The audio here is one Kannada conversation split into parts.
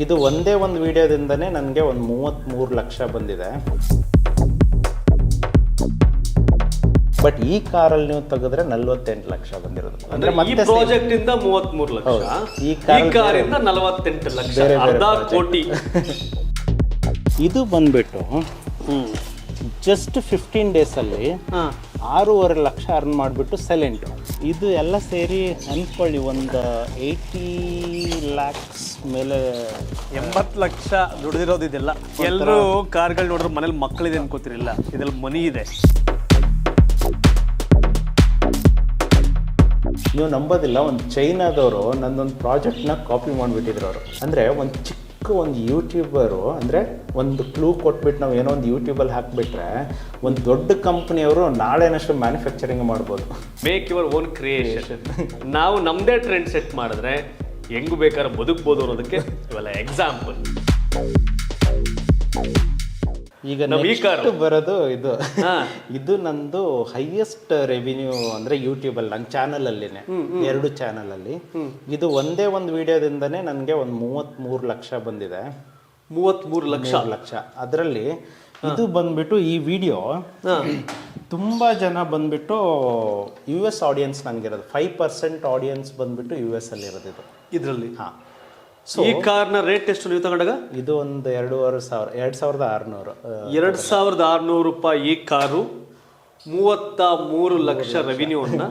ಇದು ಒಂದೇ ಒಂದು ವಿಡಿಯೋದಿಂದನೇ ನನಗೆ ಒಂದು 33 ಲಕ್ಷ ಬಂದಿದೆ. ಬಟ್ ಈ ಕಾರಲ್ಲಿ ನೀವು ತೆಗೆದ್ರೆ 48 ಲಕ್ಷ ಬಂದಿರೋದು. ಅಂದ್ರೆ ಈ ಪ್ರಾಜೆಕ್ಟ್ ಇಂದ 33 ಲಕ್ಷ, ಈ ಕಾರಿಂದ 48 ಲಕ್ಷ, ಅರ್ಧ ಕೋಟಿ. ಇದು ಬಂದ್ಬಿಟ್ಟು ಜಸ್ಟ್ 15 ಡೇಸಲ್ಲಿ 6.5 ಲಕ್ಷ ಅರ್ನ್ ಮಾಡಿಬಿಟ್ಟು ಸೈಲೆಂಟ್. ಇದು ಎಲ್ಲ ಸೇರಿ ಅಂದ್ಕೊಳ್ಳಿ ಒಂದು 80 ಲ್ಯಾಕ್ಸ್ ಮೇಲೆ, 80 ಲಕ್ಷ ದುಡಿದಿರೋದು. ಇದೆಲ್ಲ ಎಲ್ಲರೂ ಕಾರ್ಗಳು ನೋಡಿದ್ರೆ ಮನೇಲಿ ಮಕ್ಕಳಿದೆ ಅನ್ಕೋತಿರಲಿಲ್ಲ, ಇದ್ರಲ್ಲಿ ಮನಿ ಇದೆ. ನೀವು ನಂಬೋದಿಲ್ಲ, ಒಂದು ಚೈನಾದವರು ನನ್ನೊಂದು ಪ್ರಾಜೆಕ್ಟ್ನ ಕಾಪಿ ಮಾಡಿಬಿಟ್ಟಿದ್ರು ಅವರು. ಅಂದರೆ ಒಂದು ಒಂದು ಯೂಟ್ಯೂಬರು ಅಂದರೆ ಒಂದು ಕ್ಲೂ ಕೊಟ್ಬಿಟ್ಟು ನಾವು ಏನೋ ಒಂದು ಯೂಟ್ಯೂಬಲ್ಲಿ ಹಾಕಿಬಿಟ್ರೆ ಒಂದು ದೊಡ್ಡ ಕಂಪ್ನಿಯವರು ನಾಳೆನಷ್ಟು ಮ್ಯಾನುಫ್ಯಾಕ್ಚರಿಂಗ್ ಮಾಡ್ಬೋದು. Make your own creation. ನಾವು ನಮ್ಮದೇ ಟ್ರೆಂಡ್ ಸೆಟ್ ಮಾಡಿದ್ರೆ ಹೆಂಗು ಬೇಕಾದ್ರೆ ಬದುಕ್ಬೋದು ಅನ್ನೋದಕ್ಕೆ ಇವೆಲ್ಲ ಎಕ್ಸಾಂಪಲ್. ಈಗ ನೆಕ್ಸ್ಟ್ ಬರೋದು ಇದು ನಂದು ಹೈಯೆಸ್ಟ್ ರೆವಿನ್ಯೂ ಅಂದರೆ ಯೂಟ್ಯೂಬಲ್ಲಿ ನನ್ನ ಚಾನಲಲ್ಲಿನೇ 2 ಚಾನಲಲ್ಲಿ ಇದು ಒಂದೇ ಒಂದು ವಿಡಿಯೋದಿಂದನೇ ನನಗೆ ಒಂದು 33 ಲಕ್ಷ ಬಂದಿದೆ. 33 ಲಕ್ಷ. ಅದರಲ್ಲಿ ಇದು ಬಂದ್ಬಿಟ್ಟು ಈ ವಿಡಿಯೋ ತುಂಬ ಜನ ಬಂದ್ಬಿಟ್ಟು US ಆಡಿಯನ್ಸ್ ನನಗಿರೋದು. 5% ಆಡಿಯನ್ಸ್ ಬಂದ್ಬಿಟ್ಟು US ಅಲ್ಲಿ ಇರೋದು ಇದು ಇದರಲ್ಲಿ. ಹಾಂ. ಸೊ ಈ ಕಾರ್ನ ರೇಟ್ ಎಷ್ಟು ನೀವು ತಗೊಂಡಾಗ? ಇದು ಒಂದು 2600 2600 ರೂಪಾಯಿ. ಈ ಕಾರು 33 ಲಕ್ಷ ರೆವಿನ್ಯೂವನ್ನು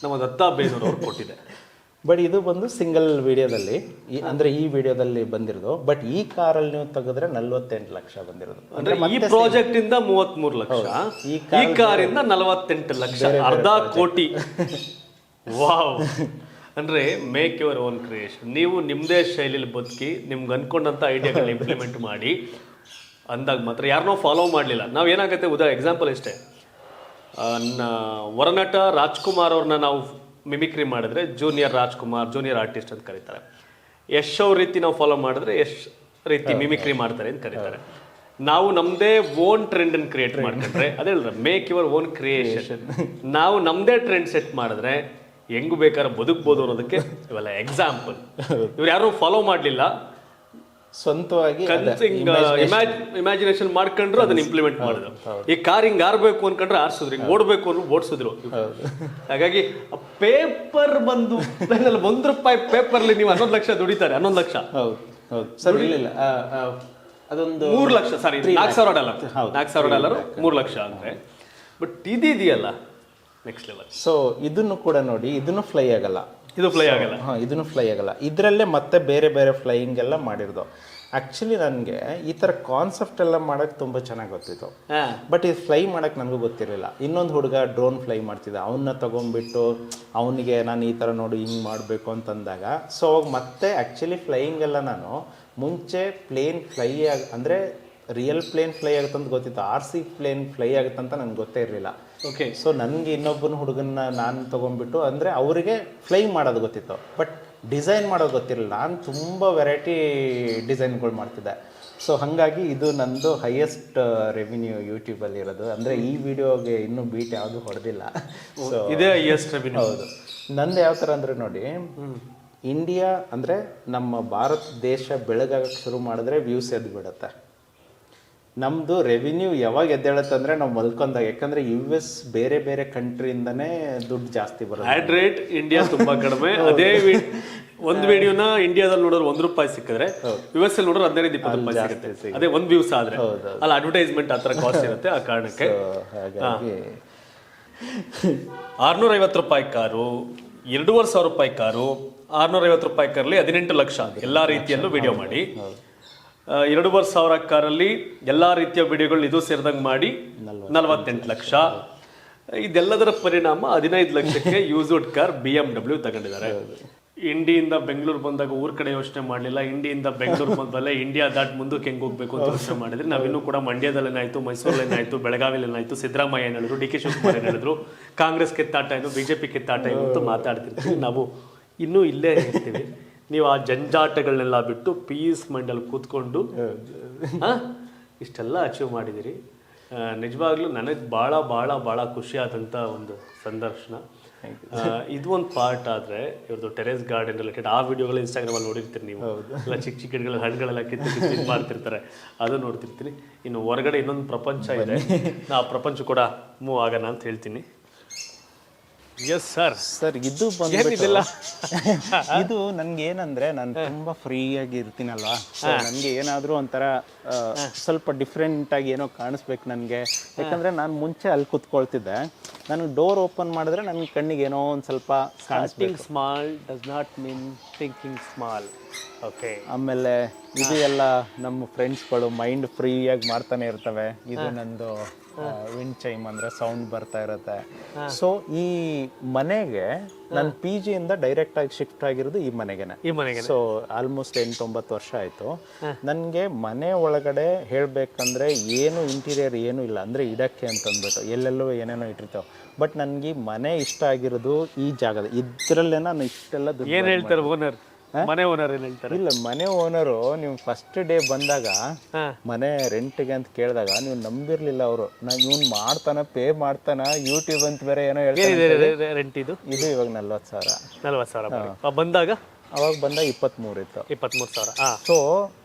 ನಮ್ಮ ದತ್ತಾ ಬೇನೂರು ಅವ್ರು ಕೊಟ್ಟಿದೆ. ಬಟ್ ಇದು ಬಂದು ಸಿಂಗಲ್ ವಿಡಿಯೋದಲ್ಲಿ, ಅಂದರೆ ಈ ವಿಡಿಯೋದಲ್ಲಿ ಬಂದಿರೋದು. ಬಟ್ ಈ ಕಾರಲ್ಲಿ ನೀವು ತೆಗೆದ್ರೆ 48 ಲಕ್ಷ ಬಂದಿರೋದು. ಅಂದ್ರೆ ಈ ಪ್ರಾಜೆಕ್ಟ್ ಇಂದ 33 ಲಕ್ಷ, ಈ ಕಾರಿಂದ 48 ಲಕ್ಷ, ಅರ್ಧ ಕೋಟಿ. ವಾವ್. ಅಂದರೆ ಮೇಕ್ ಯುವರ್ ಓನ್ ಕ್ರಿಯೇಷನ್. ನೀವು ನಿಮ್ಮದೇ ಶೈಲಿಲಿ ಬದುಕಿ ನಿಮ್ಗೆ ಅಂದ್ಕೊಂಡಂಥ ಐಡಿಯಾಗಳನ್ನ ಇಂಪ್ಲಿಮೆಂಟ್ ಮಾಡಿ ಅಂದಾಗ ಮಾತ್ರ. ಯಾರನ್ನೋ ಫಾಲೋ ಮಾಡಲಿಲ್ಲ ನಾವು ಏನಾಗುತ್ತೆ, ಎಕ್ಸಾಂಪಲ್ ಇಷ್ಟೇ, ವರನಟ ರಾಜ್ಕುಮಾರ್ ಅವ್ರನ್ನ ನಾವು ಮಿಮಿಕ್ರಿ ಮಾಡಿದ್ರೆ ಜೂನಿಯರ್ ರಾಜ್ಕುಮಾರ್, ಜೂನಿಯರ್ ಆರ್ಟಿಸ್ಟ್ ಅಂತ ಕರೀತಾರೆ. ಯಶ್ ಅವ್ರ ರೀತಿ ನಾವು ಫಾಲೋ ಮಾಡಿದ್ರೆ ಯಶ್ ರೀತಿ ಮಿಮಿಕ್ರಿ ಮಾಡ್ತಾರೆ ಅಂತ ಕರೀತಾರೆ. ನಾವು ನಮ್ಮದೇ ಓನ್ ಟ್ರೆಂಡನ್ನು ಕ್ರಿಯೇಟ್ ಮಾಡ್ಕೊಂಡ್ರೆ ಅದೇ ಮೇಕ್ ಯುವರ್ ಓನ್ ಕ್ರಿಯೇಷನ್. ನಾವು ನಮ್ಮದೇ ಟ್ರೆಂಡ್ ಸೆಟ್ ಮಾಡಿದ್ರೆ ಹೆಂಗು ಬೇಕಾದ್ರೆ ಬದುಕ್ಬೋದು ಅನ್ನೋದಕ್ಕೆ ಇವೆಲ್ಲ ಎಕ್ಸಾಂಪಲ್. ಇವ್ರು ಯಾರು ಫಾಲೋ ಮಾಡಲಿಲ್ಲ, ಸ್ವಂತವಾಗಿ ಇಮ್ಯಾಜಿನೇಷನ್ ಮಾಡ್ಕೊಂಡ್ರು ಅದನ್ನ ಇಂಪ್ಲಿಮೆಂಟ್ ಮಾಡಿದ್ರು. ಈ ಕಾರ್ ಹಿಂಗ್ ಆರ್ಬೇಕು ಅನ್ಕೊಂಡ್ರೆ ಆರ್ಸಿದ್ರು, ಹಿಂಗ್ ಓಡ್ಬೇಕು ಅಂದ್ರೆ ಓಡಿಸಿದ್ರು. ಹಾಗಾಗಿ ಪೇಪರ್ ಬಂದು ₹1 ಪೇಪರ್ಲಿ ನೀವು 11 ಲಕ್ಷ ದುಡಿತಾರೆ. 11 ಲಕ್ಷ ಸರ್ ಇಲ್ಲ, ಅದೊಂದು 3 ಲಕ್ಷ, ಸಾರಿ $4,000 3 ಲಕ್ಷ ಅಂದ್ರೆ. ಬಟ್ ಇದೆಯಲ್ಲ ನೆಕ್ಸ್ಟ್ ಲೆವೆಲ್. ಸೊ ಇದನ್ನು ಕೂಡ ನೋಡಿ, ಇದನ್ನು ಫ್ಲೈ ಆಗಲ್ಲ, ಇದು ಫ್ಲೈ ಆಗಲ್ಲ. ಇದನ್ನು ಫ್ಲೈ ಆಗಲ್ಲ. ಇದರಲ್ಲೇ ಮತ್ತೆ ಬೇರೆ ಬೇರೆ ಫ್ಲೈಯಿಂಗ್ ಎಲ್ಲ ಮಾಡಿರೋದು. ಆ್ಯಕ್ಚುಲಿ ನನಗೆ ಈ ಥರ ಕಾನ್ಸೆಪ್ಟ್ ಎಲ್ಲ ಮಾಡೋಕ್ಕೆ ತುಂಬ ಚೆನ್ನಾಗಿ ಗೊತ್ತಿತ್ತು. ಬಟ್ ಇದು ಫ್ಲೈ ಮಾಡೋಕ್ಕೆ ನನಗೂ ಗೊತ್ತಿರಲಿಲ್ಲ. ಇನ್ನೊಂದು ಹುಡುಗ ಡ್ರೋನ್ ಫ್ಲೈ ಮಾಡ್ತಿದ್ದ, ಅವನ್ನ ತೊಗೊಂಡ್ಬಿಟ್ಟು ಅವನಿಗೆ ನಾನು ಈ ಥರ ನೋಡಿ ಹಿಂಗೆ ಮಾಡಬೇಕು ಅಂತಂದಾಗ, ಸೊ ಅವಾಗ ಮತ್ತೆ ಆ್ಯಕ್ಚುಲಿ ಫ್ಲೈಯಿಂಗ್ ಎಲ್ಲ ನಾನು ಮುಂಚೆ ಪ್ಲೇನ್ ಫ್ಲೈ ಅಂದರೆ ರಿಯಲ್ ಪ್ಲೇನ್ ಫ್ಲೈ ಆಗುತ್ತಂತ ಗೊತ್ತಿತ್ತು, RC ಪ್ಲೇನ್ ಫ್ಲೈ ಆಗುತ್ತಂತ ನನಗೆ ಗೊತ್ತೇ ಇರಲಿಲ್ಲ. ಓಕೆ. ಸೊ ನನಗೆ ಇನ್ನೊಬ್ಬನ ಹುಡುಗನ್ನ ನಾನು ತೊಗೊಂಡ್ಬಿಟ್ಟು, ಅಂದರೆ ಅವರಿಗೆ ಫ್ಲೈ ಮಾಡೋದು ಗೊತ್ತಿತ್ತು, ಬಟ್ ಡಿಸೈನ್ ಮಾಡೋದು ಗೊತ್ತಿರಲಿಲ್ಲ. ನಾನು ತುಂಬ ವೆರೈಟಿ ಡಿಸೈನ್ಗಳು ಮಾಡ್ತಿದ್ದೆ. ಸೊ ಹಾಗಾಗಿ ಇದು ನಂದು ಹೈಯೆಸ್ಟ್ ರೆವಿನ್ಯೂ ಯೂಟ್ಯೂಬಲ್ಲಿ ಇರೋದು. ಅಂದರೆ ಈ ವಿಡಿಯೋಗೆ ಇನ್ನೂ ಬೀಟ್ ಯಾವುದು ಹೊಡೆದಿಲ್ಲ. ಸೊ ಇದೇ ಹೈಯೆಸ್ಟ್ ರೆವಿನ್ಯೂ. ಹೌದು. ನಂದು ಯಾವ ಥರ ಅಂದರೆ ನೋಡಿ, ಇಂಡಿಯಾ ಅಂದರೆ ನಮ್ಮ ಭಾರತ ದೇಶ ಬೆಳಗಾಗಕ್ಕೆ ಶುರು ಮಾಡಿದ್ರೆ ವ್ಯೂಸ್ ಎದ್ದು ಬಿಡುತ್ತೆ. ನಮ್ಮದು ರೆವಿನ್ಯೂ ಯಾವಾಗ ಎದ್ದೇಳುತ್ತೆ ಅಂದರೆ ನಾವು ಮಲ್ಕೊಂಡಾಗ. ಯಾಕಂದರೆ US ಬೇರೆ ಬೇರೆ ಕಂಟ್ರಿಯಿಂದನೇ ದುಡ್ಡು ಜಾಸ್ತಿ ಬರುತ್ತೆ. ಆಡ್ ರೇಟ್ ಇಂಡಿಯಾ ತುಂಬಾ ಕಡಿಮೆ. ಅದೇ ಒಂದು ವಿಡಿಯೋನ ಇಂಡಿಯಾದಲ್ಲಿ ನೋಡಿದ್ರೆ ₹1 ಸಿಕ್ಕಿದ್ರೆ US ಅಲ್ಲಿ ನೋಡಿದ್ರೆ 15-20 ರೂಪಾಯಿ ಸಿಗುತ್ತೆ. ಅದೇ ಒಂದು ವ್ಯೂಸ್ ಆದ್ರೆ ಅಲ್ಲ, ಅಡ್ವರ್ಟೈಸ್ಮೆಂಟ್ ಆ ಥರ ಕಾಸ್ಟ್ ಇರುತ್ತೆ. ಆ ಕಾರಣಕ್ಕೆ ಹಾಗಾಗಿ ₹650 ಕಾರು, ₹2,500 ಕಾರು, ₹650 ಕಾರಲ್ಲಿ 18 ಲಕ್ಷ ಎಲ್ಲಾ ರೀತಿಯಲ್ಲೂ ವಿಡಿಯೋ ಮಾಡಿ, 2,500 ಕಾರಲ್ಲಿ ಎಲ್ಲಾ ರೀತಿಯ ವಿಡಿಯೋಗಳು ಇದು ಸೇರಿದಂಗೆ ಮಾಡಿ 48 ಲಕ್ಷ. ಇದೆಲ್ಲದರ ಪರಿಣಾಮ 15 ಲಕ್ಷಕ್ಕೆ ಯೂಸ್ಡ್ ಕಾರ್ BMW ತಗೊಂಡಿದ್ದಾರೆ. ಇಂಡಿಯಿಂದ ಬೆಂಗಳೂರು ಬಂದಾಗ ಊರ್ ಕಡೆ ಯೋಚನೆ ಮಾಡಲಿಲ್ಲ, ಇಂಡಿಯಿಂದ ಬೆಂಗಳೂರು ಬಂದಲ್ಲೇ ಇಂಡಿಯಾ ದಾಟ್ ಮುಂದಕ್ಕೆ ಹೆಂಗೆ ಹೋಗ್ಬೇಕು ಅಂತ ಯೋಚನೆ ಮಾಡಿದ್ರೆ ನಾವಿನ್ನೂ ಕೂಡ ಮಂಡ್ಯದಲ್ಲೇನಾಯ್ತು, ಮೈಸೂರಲ್ಲೇನಾಯ್ತು, ಬೆಳಗಾವಿಲೇನಾಯ್ತು, ಸಿದ್ದರಾಮಯ್ಯ ಏನು ಹೇಳಿದ್ರು, DK ಶಿವಕುಮಾರ್ ಏನು ಹೇಳಿದ್ರು, ಕಾಂಗ್ರೆಸ್ ಕಿತ್ತಾಟ ಏನು, BJP ಕಿತ್ತಾಟ ಏನು ಅಂತ ಮಾತಾಡ್ತಿರ್ತೀವಿ. ನಾವು ಇನ್ನೂ ಇಲ್ಲೇ ಇರ್ತೀವಿ. ನೀವು ಆ ಜಂಜಾಟಗಳನ್ನೆಲ್ಲ ಬಿಟ್ಟು ಪೀಸ್ ಮೈಂಡಲ್ಲಿ ಕೂತ್ಕೊಂಡು ಇಷ್ಟೆಲ್ಲ ಅಚೀವ್ ಮಾಡಿದ್ದೀರಿ. ನಿಜವಾಗ್ಲೂ ನನಗೆ ಭಾಳ ಭಾಳ ಭಾಳ ಖುಷಿ ಆದಂಥ ಒಂದು ಸಂದರ್ಶನ. ಇದು ಒಂದು ಪಾರ್ಟ್ ಆದ್ರೆ ಇವ್ರದ್ದು ಟೆರೇಸ್ ಗಾರ್ಡನ್ ರಿಲೇಟೆಡ್ ಆ ವಿಡಿಯೋಗಳು ಇನ್ಸ್ಟಾಗ್ರಾಮಲ್ಲಿ ನೋಡಿರ್ತೀರಿ ನೀವು, ಎಲ್ಲ ಚಿಕ್ಕ ಚಿಕ್ಕ ಗಿಡಗಳು ಹಣ್ಣುಗಳೆಲ್ಲ ಕಿತ್ತು ಇದು ಮಾಡ್ತಿರ್ತಾರೆ, ಅದು ನೋಡ್ತಿರ್ತೀನಿ. ಇನ್ನು ಹೊರಗಡೆ ಇನ್ನೊಂದು ಪ್ರಪಂಚ ಇದೆ, ಆ ಪ್ರಪಂಚ ಕೂಡ ಮೂವ್ ಆಗೋಣ ಅಂತ ಹೇಳ್ತೀನಿ. ಎಸ್ ಸರ್ ಇದು ಬಂದಿಲ್ಲ. ಇದು ನನ್ಗೆ ಏನಂದ್ರೆ ನಾನು ತುಂಬಾ ಫ್ರೀ ಆಗಿ ಇರ್ತೀನಲ್ವಾ, ನನ್ಗೆ ಏನಾದ್ರೂ ಒಂಥರ ಸ್ವಲ್ಪ ಡಿಫ್ರೆಂಟ್ ಆಗಿ ಏನೋ ಕಾಣಿಸ್ಬೇಕು ನನ್ಗೆ. ಯಾಕಂದ್ರೆ ನಾನು ಮುಂಚೆ ಅಲ್ಲಿ ಕುತ್ಕೊಳ್ತಿದ್ದೆ, ನನಗೆ ಡೋರ್ ಓಪನ್ ಮಾಡಿದ್ರೆ ನನ್ನ ಕಣ್ಣಿಗೆ ಏನೋ ಒಂದು ಸ್ವಲ್ಪ starting small does not mean thinking small. Okay. ಆಮೇಲೆ ಇದು ಎಲ್ಲ ನಮ್ಮ ಫ್ರೆಂಡ್ಸ್ಗಳು ಮೈಂಡ್ ಫ್ರೀ ಆಗಿ ಮಾಡ್ತಾನೆ ಇರ್ತವೆ. ಇದು ನಂದು ವಿಂಡ್ ಚೈಮ್ ಅಂದ್ರೆ ಸೌಂಡ್ ಬರ್ತಾ ಇರುತ್ತೆ. ಸೊ ಈ ಮನೆಗೆ ನನ್ನ ಪಿ ಜಿಯಿಂದ ಡೈರೆಕ್ಟ್ ಆಗಿ ಶಿಫ್ಟ್ ಆಗಿರೋದು ಈ ಮನೆಗೆ. ಸೊ ಆಲ್ಮೋಸ್ಟ್ 8-9 ವರ್ಷ ಆಯ್ತು. ನನಗೆ ಮನೆ ಒಳಗಡೆ ಹೇಳ್ಬೇಕಂದ್ರೆ ಏನು ಇಂಟೀರಿಯರ್ ಏನು ಇಲ್ಲ, ಅಂದ್ರೆ ಇಡಕ್ಕೆ ಅಂತಂದ್ಬಿಟ್ಟು ಎಲ್ಲೆಲ್ಲೋ ಏನೇನೋ ಇಟ್ಟಿರ್ತಾವೆ. ಬಟ್ ನನಗೆ ಮನೆ ಇಷ್ಟ ಆಗಿರೋದು ಈ ಜಾಗದ ಇದ್ರಲ್ಲೇ ನಾನು ಇಷ್ಟೆಲ್ಲ ಏನ್ ಹೇಳ್ತಾರೆ ಓನರ್, ಮನೆ ಓನರ್ ಏನ್ ಹೇಳ್ತಾರೆ? ಇಲ್ಲ, ಮನೆ ಓನರು ನೀವು ಫಸ್ಟ್ ಡೇ ಬಂದಾಗ ಮನೆ ರೆಂಟ್ಗೆ ಅಂತ ಕೇಳಿದಾಗ ನೀವು ನಂಬಿರ್ಲಿಲ್ಲ. ಅವರು ಇವ್ನು ಮಾಡ್ತಾನ, ಪೇ ಮಾಡ್ತಾನ, ಯೂಟ್ಯೂಬ್ ಅಂತ ಬೇರೆ ಏನೋ ಹೇಳ್ತಾರೆ. ರೆಂಟ್ ಇದು ಇವಾಗ 40,000 ಬಂದಾಗ, ಅವಾಗ ಬಂದಾಗ 23 ಇತ್ತು. 23,000. ಸೊ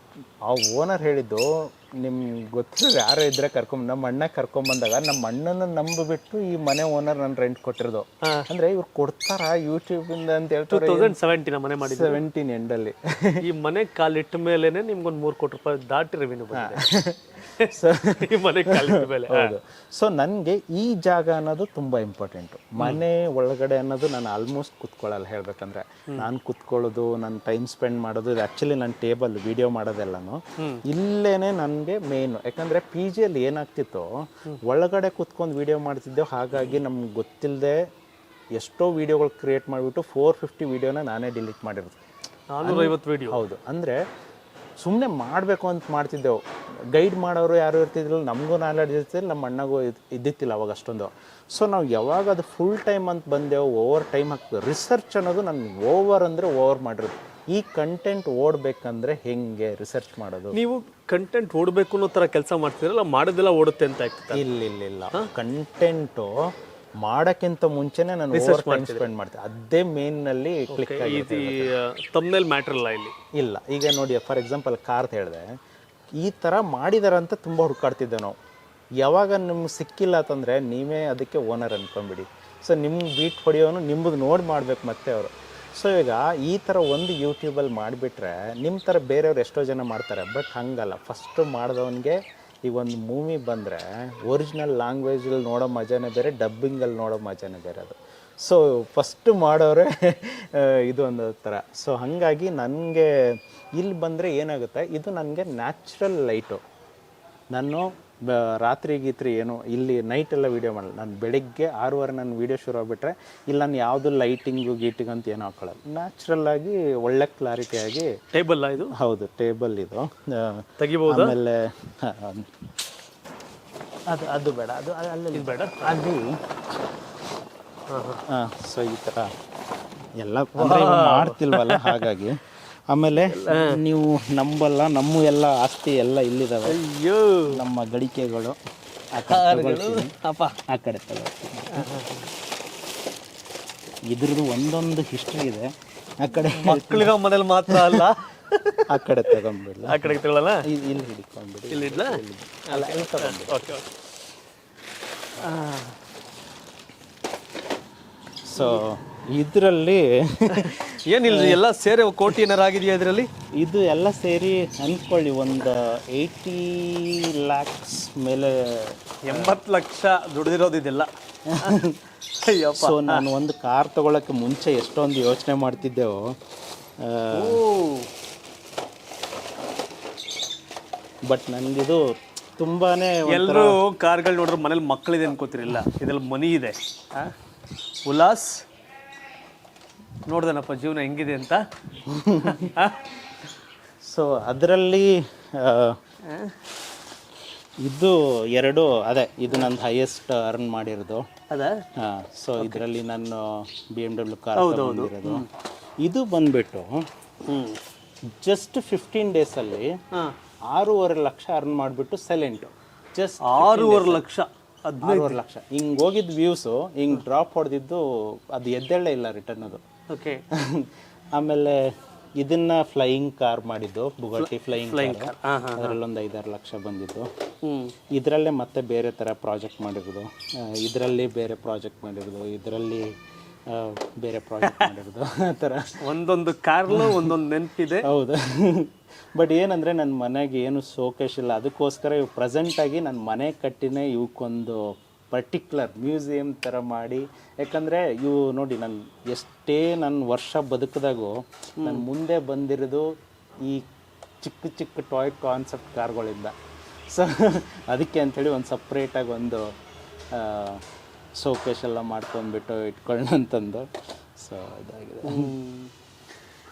ಆ ಓನರ್ ಹೇಳಿದ್ದು, ನಿಮ್ಗೆ ಗೊತ್ತಿರೋ ಯಾರೋ ಇದ್ರೆ ನಮ್ಮ ಅಣ್ಣ ಕರ್ಕೊಂಬಂದಾಗ ನಮ್ಮ ಅಣ್ಣನ ನಂಬಿಬಿಟ್ಟು ಈ ಮನೆ ಓನರ್ ನನ್ನ ರೆಂಟ್ ಕೊಟ್ಟಿರೋದು. ಅಂದ್ರೆ ಇವ್ರು ಕೊಡ್ತಾರ ಯೂಟ್ಯೂಬ್ ಇಂದ ಅಂತ ಹೇಳ್ತಾರೆ. 2017 ಮನೆ ಮಾಡಿ 17 ಎಂಡಲ್ಲಿ ಈ ಮನೆ ಕಾಲಿಟ್ಟ ಮೇಲೆನೆ ನಿಮ್ಗೊಂದು 3 ಕೋಟಿ ರೂಪಾಯಿ ದಾಟಿ ರೆವಿನ್ಯೂ ಬಂದಿದೆ. ಈ ಮನೆ ಕಾಲಿಟ್ಟ ಮೇಲೆ. ಹೌದು. ಸೊ ನನಗೆ ಈ ಜಾಗ ಅನ್ನೋದು ತುಂಬಾ ಇಂಪಾರ್ಟೆಂಟು. ಮನೆ ಒಳಗಡೆ ಅನ್ನೋದು ನಾನು ಆಲ್ಮೋಸ್ಟ್ ಕುತ್ಕೊಳ್ಳಲ್ಲ. ಹೇಳ್ಬೇಕಂದ್ರೆ ನಾನು ಕುತ್ಕೊಳ್ಳೋದು, ನನ್ನ ಟೈಮ್ ಸ್ಪೆಂಡ್ ಮಾಡೋದು, ಇದು ಆಕ್ಚುಲಿ ನನ್ನ ಟೇಬಲ್ ವಿಡಿಯೋ ಮಾಡೋದೆಲ್ಲನು ಇಲ್ಲೇನೆ ನನಗೆ ಮೇನ್. ಯಾಕಂದ್ರೆ ಪಿ ಜಿಯಲ್ಲಿ ಏನಾಗ್ತಿತ್ತು, ಒಳಗಡೆ ಕುತ್ಕೊಂಡು ವಿಡಿಯೋ ಮಾಡ್ತಿದ್ದೆವು. ಹಾಗಾಗಿ ನಮ್ಗೆ ಗೊತ್ತಿಲ್ಲದೆ ಎಷ್ಟೋ ವಿಡಿಯೋಗಳು ಕ್ರಿಯೇಟ್ ಮಾಡಿಬಿಟ್ಟು 450 ವಿಡಿಯೋನ ನಾನೇ ಡಿಲೀಟ್ ಮಾಡಿರೋದು. 450 ವಿಡಿಯೋ. ಹೌದು. ಅಂದರೆ ಸುಮ್ಮನೆ ಮಾಡಬೇಕು ಅಂತ ಮಾಡ್ತಿದ್ದೆವು. ಗೈಡ್ ಮಾಡೋರು ಯಾರು ಇರ್ತಿದ್ರಲ್ಲ, ನಮಗೂ ನಾಲೆಡ್ಜ್ ಇರ್ತಿಲ್ಲ, ನಮ್ಮ ಅಣ್ಣಗೂ ಇದ್ದಿತ್ತಿಲ್ಲ ಅವಾಗ ಅಷ್ಟೊಂದು. ಸೊ ನಾವು ಯಾವಾಗ ಅದು ಫುಲ್ ಟೈಮ್ ಅಂತ ಬಂದೆವು, ಓವರ್ ಟೈಮ್ ಹಾಕ್ತೇವೆ. ರಿಸರ್ಚ್ ಅನ್ನೋದು ನಾನು ಓವರ್ ಅಂದರೆ ಓವರ್ ಮಾಡಿರೋದು. ಈ ಕಂಟೆಂಟ್ ಓಡಬೇಕಂದ್ರೆ ಹೆಂಗೆ ರಿಸರ್ಚ್ ಮಾಡೋದು? ನೀವು ಕಂಟೆಂಟ್ ಓಡಬೇಕು ಅನ್ನೋ ಥರ ಕೆಲಸ ಮಾಡ್ತಿದ್ರಲ್ಲ, ಮಾಡೋದೆಲ್ಲ ಓಡುತ್ತೆ ಅಂತ ಆಗ್ತದೆ? ಇಲ್ಲ, ಕಂಟೆಂಟು ಮಾಡೋಕ್ಕಿಂತ ಮುಂಚೆನೇ ನಾನು ಓವರ್ ಟೈಮ್ ಸ್ಪೆಂಡ್ ಮಾಡ್ತೀನಿ. ಅದೇ ಮೇನ್ನಲ್ಲಿ ಕ್ಲಿಕ್ ಆಗಿದೆ. ತಮ್ನೇಲ್ ಮ್ಯಾಟರ್ ಇಲ್ಲ ಇಲ್ಲಿ. ಇಲ್ಲ, ಈಗ ನೋಡಿ, ಫಾರ್ ಎಕ್ಸಾಂಪಲ್ ಕಾರ್ ಹೇಳಿದೆ, ಈ ಥರ ಮಾಡಿದಾರೆ ಅಂತ ತುಂಬ ಹುಡುಕಾಡ್ತಿದ್ದೆ ನಾವು. ಯಾವಾಗ ನಿಮ್ಗೆ ಸಿಕ್ಕಿಲ್ಲ ಅಂತಂದರೆ ನೀವೇ ಅದಕ್ಕೆ ಓನರ್ ಅಂದ್ಕೊಂಬಿಡಿ. ಸೊ ನಿಮ್ಗೆ ಬೀಟ್ ಹೊಡೆಯೋನು ನಿಮ್ಮದು ನೋಡಿ ಮಾಡ್ಬೇಕು ಮತ್ತೆ ಅವರು. ಸೊ ಈಗ ಈ ಥರ ಒಂದು ಯೂಟ್ಯೂಬಲ್ಲಿ ಮಾಡಿಬಿಟ್ರೆ ನಿಮ್ಮ ಥರ ಬೇರೆಯವ್ರು ಎಷ್ಟೋ ಜನ ಮಾಡ್ತಾರೆ. ಬಟ್ ಹಂಗಲ್ಲ, ಫಸ್ಟು ಮಾಡಿದವನಿಗೆ ಈಗ ಒಂದು ಮೂವಿ ಬಂದರೆ ಒರಿಜಿನಲ್ ಲ್ಯಾಂಗ್ವೇಜಲ್ಲಿ ನೋಡೋ ಮಜಾನೇ ಬೇರೆ, ಡಬ್ಬಿಂಗಲ್ಲಿ ನೋಡೋ ಮಜಾನೇ ಬೇರೆ ಅದು. ಸೊ ಫಸ್ಟು ಮಾಡೋರೆ ಇದು ಒಂದು ಥರ. ಸೊ ಹಾಗಾಗಿ ನನಗೆ ಇಲ್ಲಿ ಬಂದರೆ ಏನಾಗುತ್ತೆ, ಇದು ನನಗೆ ನ್ಯಾಚುರಲ್ ಲೈಟು. ನಾನು ರಾತ್ರಿ ಗೀತ್ರಿ ಏನು ಇಲ್ಲಿ ನೈಟೆಲ್ಲ ವೀಡಿಯೋ ಮಾಡಲ್ಲ. ನಾನು ಬೆಳಿಗ್ಗೆ 6:30 ನಾನು ವೀಡಿಯೋ ಶುರು ಆಗಿಬಿಟ್ರೆ ಇಲ್ಲಿ ನಾನು ಯಾವುದು ಲೈಟಿಂಗು ಗೀಟಿಂಗ್ ಅಂತ ಏನೂ ಹಾಕೊಳ್ಳಲ್ಲ. ನ್ಯಾಚುರಲ್ಲಾಗಿ ಒಳ್ಳೆ ಕ್ಲಾರಿಟಿಯಾಗಿ. ಟೇಬಲ್ ಇದು? ಹೌದು, ಟೇಬಲ್ ಇದು ತೆಗಿಬಹುದು. ಆಮೇಲೆ ಅದು ಬೇಡ, ಅದು ಅಲ್ಲಿ ಬೇಡ, ಅದು ಸೊ ಈ ಥರ ಎಲ್ಲ ಮಾಡ್ತಿಲ್ವಲ್ಲ, ಹಾಗಾಗಿ. ಆಮೇಲೆ ನೀವು ನಂಬಲ್ಲ, ನಮ್ಮ ಎಲ್ಲ ಆಸ್ತಿ ಎಲ್ಲ ಇಲ್ಲಿದ್ದಾವೆ. ಅಯ್ಯೋ, ನಮ್ಮ ಗಡಿಕೆಗಳು ಆ ಕಡೆ ತಗೊಳ್ತೀನಿ. ಇದ್ರದ್ದು ಒಂದೊಂದು ಹಿಸ್ಟ್ರಿ ಇದೆ. ಆ ಕಡೆ ಮಕ್ಕಳಿಗೆ ಮನೇಲಿ ಮಾತ್ರ ಅಲ್ಲ, ಆ ಕಡೆ ತಗೊಂಡ್ಬಿಡ್ಲ, ಆ ಕಡೆಗೆ ತಗೊಳ್ಳಲ್ಲ, ಇಲ್ಲಿ ಹಿಡ್ಕೊಂಡ್ಬಿಡಿ, ಇಲ್ಲಿ ಇಡ್ಲಾ? ಅಲ್ಲ, ಇಲ್ಲಿ ತಗೊಂಡ್ಬಿಡಿ. ಓಕೆ. ಸೊ ಇದರಲ್ಲಿ ಏನಿಲ್ಲ, ಎಲ್ಲ ಸೇರಿ ಕೋಟಿ ಏನಾರು ಆಗಿದೆಯಾ ಇದರಲ್ಲಿ? ಇದು ಎಲ್ಲ ಸೇರಿ ಅಂದ್ಕೊಳ್ಳಿ ಒಂದು 80 lakhs ಮೇಲೆ. 80 ಲಕ್ಷ ದುಡ್ದಿರೋದು ಇದೆಲ್ಲ. ಸೊ ನಾನು ಒಂದು ಕಾರ್ ತಗೊಳಕ್ಕೆ ಮುಂಚೆ ಎಷ್ಟೊಂದು ಯೋಚನೆ ಮಾಡ್ತಿದ್ದೆವು. ಬಟ್ ನನಗಿದು ತುಂಬಾನೇ, ಎಲ್ಲರೂ ಕಾರ್ಗಳು ನೋಡ್ರೆ ಮನೇಲಿ ಮಕ್ಕಳಿದೆ ಅನ್ಕೋತಿರಿಲ್ಲ, ಇದ್ರಲ್ಲಿ ಮನಿ ಇದೆ. ಉಲ್ಲಾಸ್ ನೋಡ್ದನಪ್ಪ ಜೀವನ ಹೆಂಗಿದೆ ಅಂತ. ಸೊ ಅದರಲ್ಲಿ ಇದು ಎರಡು ಅದೇ, ಇದು ನಂದು ಹೈಯೆಸ್ಟ್ ಅರ್ನ್ ಮಾಡಿರೋದು ಅದೇ. ಸೊ ಇದರಲ್ಲಿ ನಾನು BMW ಕಾರ್ ತಗೊಂಡಿರೋದು. ಇದು ಬಂದ್ಬಿಟ್ಟು ಜಸ್ಟ್ 15 ಡೇಸಲ್ಲಿ 6.5 ಲಕ್ಷ ಅರ್ನ್ ಮಾಡಿಬಿಟ್ಟು ಸೈಲೆಂಟು. ಜಸ್ಟ್ 6.5 ಲಕ್ಷ. 6 ಲಕ್ಷ ಹಿಂಗೆ ಹೋಗಿದ್ದು ವ್ಯೂಸು ಹಿಂಗೆ ಡ್ರಾಪ್ ಹೊಡೆದಿದ್ದು ಅದು ಎದ್ದೇಳೇ ಇಲ್ಲ ರಿಟರ್ನ್ ಅದು. ಓಕೆ. ಆಮೇಲೆ ಇದನ್ನ ಫ್ಲೈಯಿಂಗ್ ಕಾರ್ ಮಾಡಿದ್ದು, ಬುಗಟ್ಟಿ ಫ್ಲೈಯಿಂಗ್ ಕಾರ್, ಅದರಲ್ಲೊಂದು 5-6 ಲಕ್ಷ ಬಂದಿದ್ದು. ಇದರಲ್ಲೇ ಮತ್ತೆ ಬೇರೆ ಥರ ಪ್ರಾಜೆಕ್ಟ್ ಮಾಡಿರೋದು, ಇದರಲ್ಲಿ ಬೇರೆ ಪ್ರಾಜೆಕ್ಟ್ ಮಾಡಿರೋದು, ಇದರಲ್ಲಿ ಬೇರೆ ಪ್ರಾಜೆಕ್ಟ್ ಮಾಡಿರೋದು, ಆ ಥರ ಒಂದೊಂದು ಕಾರ್ಲು ಒಂದೊಂದು ನೆನಪಿದೆ. ಹೌದು. ಬಟ್ ಏನಂದರೆ ನನ್ನ ಮನೆಗೆ ಏನು ಶೋಕೇಶ್ ಇಲ್ಲ, ಅದಕ್ಕೋಸ್ಕರ ಇವು ಪ್ರೆಸೆಂಟಾಗಿ ನನ್ನ ಮನೆ ಕಟ್ಟಿನೇ ಇವಕ್ಕೊಂದು ಪರ್ಟಿಕ್ಯುಲರ್ ಮ್ಯೂಸಿಯಂ ಥರ ಮಾಡಿ. ಯಾಕಂದರೆ ಇವು ನೋಡಿ, ನಾನು ಎಷ್ಟೇ ನನ್ನ ವರ್ಷ ಬದುಕಿದಾಗೂ ನಾನು ಮುಂದೆ ಬಂದಿರೋದು ಈ ಚಿಕ್ಕ ಚಿಕ್ಕ ಟಾಯ್ ಕಾನ್ಸೆಪ್ಟ್ ಕಾರ್ಗಳಿಂದ. ಸೊ ಅದಕ್ಕೆ ಅಂಥೇಳಿ ಒಂದು ಸಪ್ರೇಟಾಗಿ ಒಂದು ಶೋಕೇಶ್ ಎಲ್ಲ ಮಾಡ್ಕೊಂಡ್ಬಿಟ್ಟು ಇಟ್ಕೊಳ್ಳೋಣ ಅಂತಂದು. ಸೊ ಇದಾಗಿದೆ.